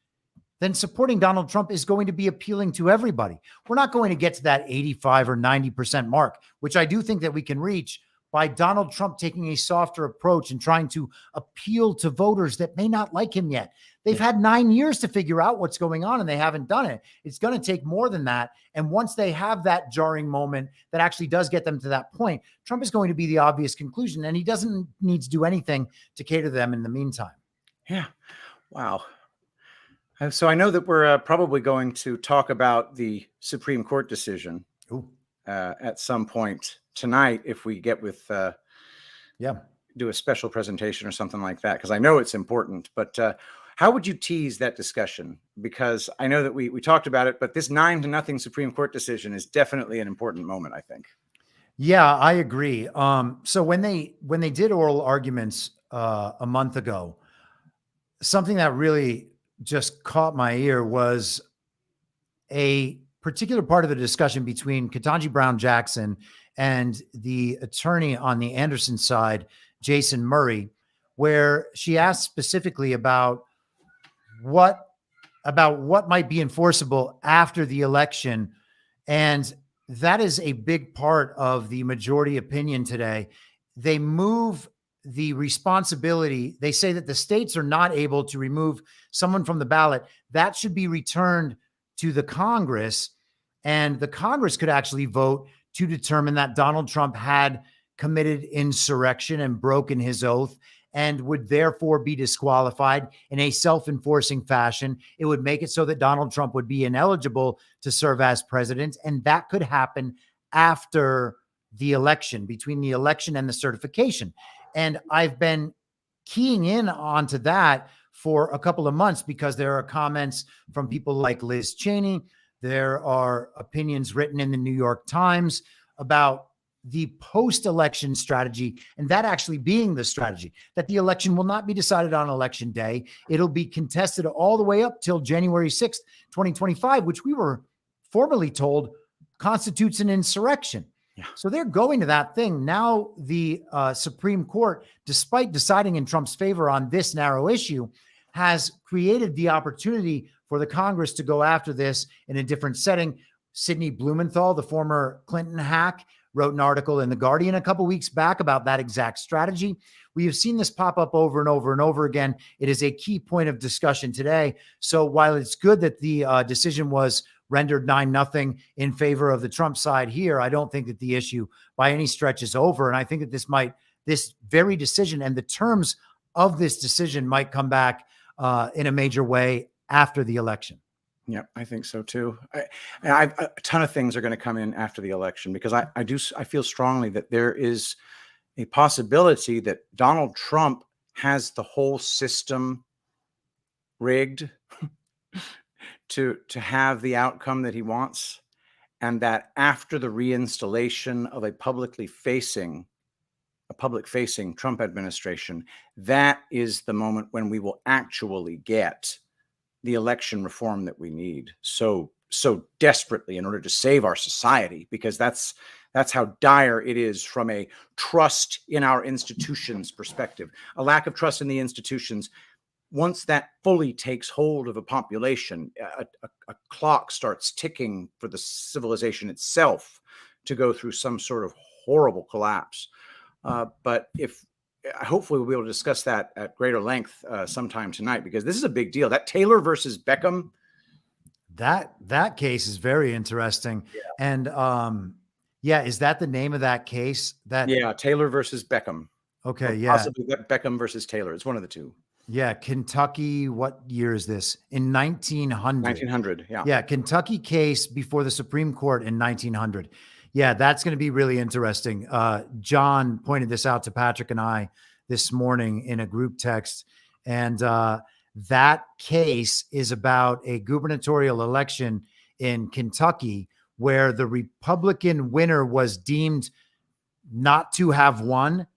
G: then supporting Donald Trump is going to be appealing to everybody. We're not going to get to that 85 or 90% mark, which I do think that we can reach by Donald Trump taking a softer approach and trying to appeal to voters that may not like him yet. They've had 9 years to figure out what's going on, and they haven't done it. It's going to take more than that. And once they have that jarring moment that actually does get them to that point, Trump is going to be the obvious conclusion, and he doesn't need to do anything to cater to them in the meantime.
F: Yeah. Wow. So I know that we're probably going to talk about the Supreme Court decision at some point tonight if we get with do a special presentation or something like that, because I know it's important. But how would you tease that discussion? Because I know that we talked about it, but this 9-0 Supreme Court decision is definitely an important moment, I think.
G: Yeah, I agree. So when they did oral arguments a month ago, something that really just caught my ear was a particular part of the discussion between Ketanji Brown Jackson and the attorney on the Anderson side, Jason Murray, where she asked specifically about what might be enforceable after the election. And that is a big part of the majority opinion today. They move the responsibility. They say that the states are not able to remove someone from the ballot. That should be returned to the Congress, and the Congress could actually vote to determine that Donald Trump had committed insurrection and broken his oath and would therefore be disqualified in a self-enforcing fashion. It would make it so that Donald Trump would be ineligible to serve as president, and that could happen after the election, between the election and the certification. And I've been keying in onto that for a couple of months because there are comments from people like Liz Cheney. There are opinions written in the New York Times about the post-election strategy, and that actually being the strategy, that the election will not be decided on election day. It'll be contested all the way up till January 6th, 2025, which we were formally told constitutes an insurrection. Yeah. So they're going to that thing. Now the Supreme Court, despite deciding in Trump's favor on this narrow issue, has created the opportunity for the Congress to go after this in a different setting. Sidney Blumenthal, the former Clinton hack, wrote an article in The Guardian a couple weeks back about that exact strategy. We have seen this pop up over and over and over again. It is a key point of discussion today. So while it's good that the decision was rendered 9-0 in favor of the Trump side here, I don't think that the issue by any stretch is over. And I think that this very decision and the terms of this decision might come back in a major way after the election.
F: Yeah, I think so too. A ton of things are going to come in after the election because I feel strongly that there is a possibility that Donald Trump has the whole system rigged to have the outcome that he wants, and that after the reinstallation of a public facing Trump administration, that is the moment when we will actually get the election reform that we need so desperately in order to save our society, because that's how dire it is from a trust in our institutions perspective. A lack of trust in the institutions, once that fully takes hold of a population, a clock starts ticking for the civilization itself to go through some sort of horrible collapse. But hopefully we'll be able to discuss that at greater length sometime tonight, because this is a big deal. That Taylor versus Beckham.
G: That case is very interesting. Yeah. And is that the name of that case? Taylor
F: versus Beckham.
G: Okay.
F: Or
G: yeah.
F: possibly Beckham versus Taylor. It's one of the two.
G: Yeah, Kentucky. What year is this? In 1900.
F: 1900. Yeah.
G: Yeah, Kentucky case before the Supreme Court in 1900. Yeah, that's going to be really interesting. John pointed this out to Patrick and I this morning in a group text. And that case is about a gubernatorial election in Kentucky where the Republican winner was deemed not to have won.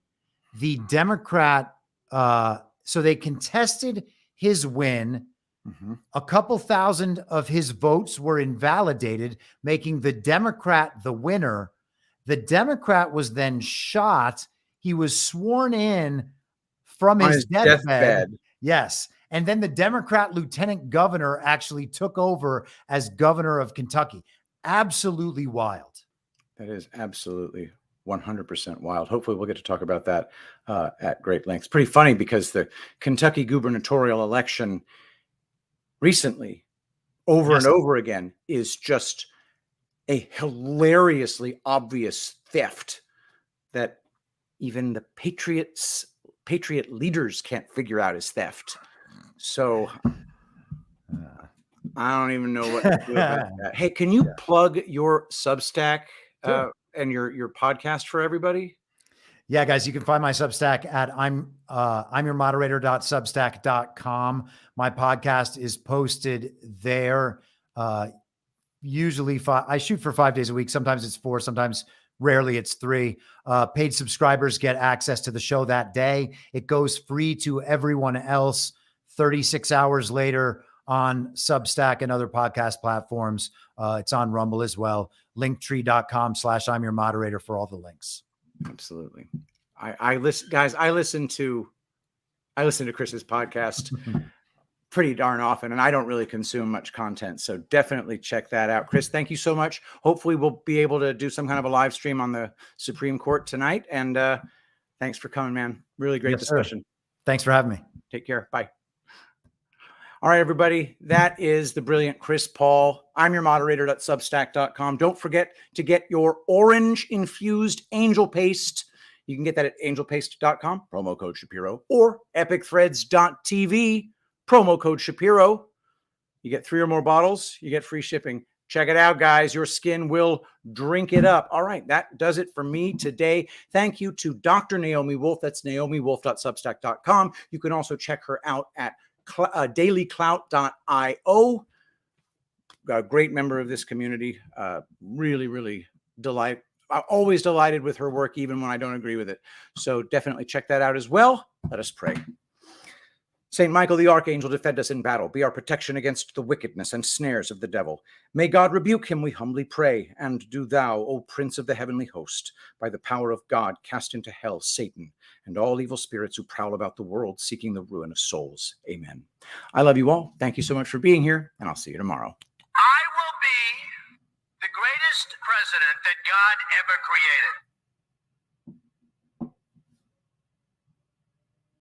G: The Democrat, so they contested his win.
F: Mm-hmm.
G: A couple thousand of his votes were invalidated, making the Democrat the winner. The Democrat was then shot. He was sworn in from his deathbed. Yes. And then the Democrat lieutenant governor actually took over as governor of Kentucky. Absolutely wild.
F: That is absolutely 100% wild. Hopefully we'll get to talk about that at great length. It's pretty funny because the Kentucky gubernatorial election recently, over and over again, is just a hilariously obvious theft that even the patriot leaders can't figure out is theft. So I don't even know what to do about that. Hey, can you plug your Substack and your podcast for everybody?
G: Yeah, guys, you can find my Substack at I'm your moderator.substack.com. My podcast is posted there. Usually I shoot for 5 days a week. Sometimes it's 4, sometimes rarely it's 3. Paid subscribers get access to the show that day. It goes free to everyone else 36 hours later on Substack and other podcast platforms. It's on Rumble as well. Linktree.com/I'm your moderator for all the links.
F: Absolutely. I listen, guys. I listen to Chris's podcast pretty darn often, and I don't really consume much content. So definitely check that out. Chris, thank you so much. Hopefully we'll be able to do some kind of a live stream on the Supreme Court tonight. And thanks for coming, man. Really great discussion.
G: Sir. Thanks for having me.
F: Take care. Bye. All right, everybody. That is the brilliant Chris Paul. I'm your moderator.substack.com. Don't forget to get your orange infused angel paste. You can get that at angelpaste.com, promo code Shapiro, or epicthreads.tv, promo code Shapiro. You get 3 or more bottles, you get free shipping. Check it out, guys. Your skin will drink it up. All right, that does it for me today. Thank you to Dr. Naomi Wolf. That's naomiwolf.substack.com. You can also check her out at dailyclout.io. A great member of this community. Really always delighted with her work, even when I don't agree with it. So definitely check that out as well. Let us pray. Saint Michael the Archangel, defend us in battle. Be our protection against the wickedness and snares of the devil. May God rebuke him, we humbly pray. And do thou, O Prince of the heavenly host, by the power of God, cast into hell Satan and all evil spirits who prowl about the world, seeking the ruin of souls. Amen. I love you all. Thank you so much for being here, and I'll see you tomorrow.
H: I will be the greatest president that God ever created.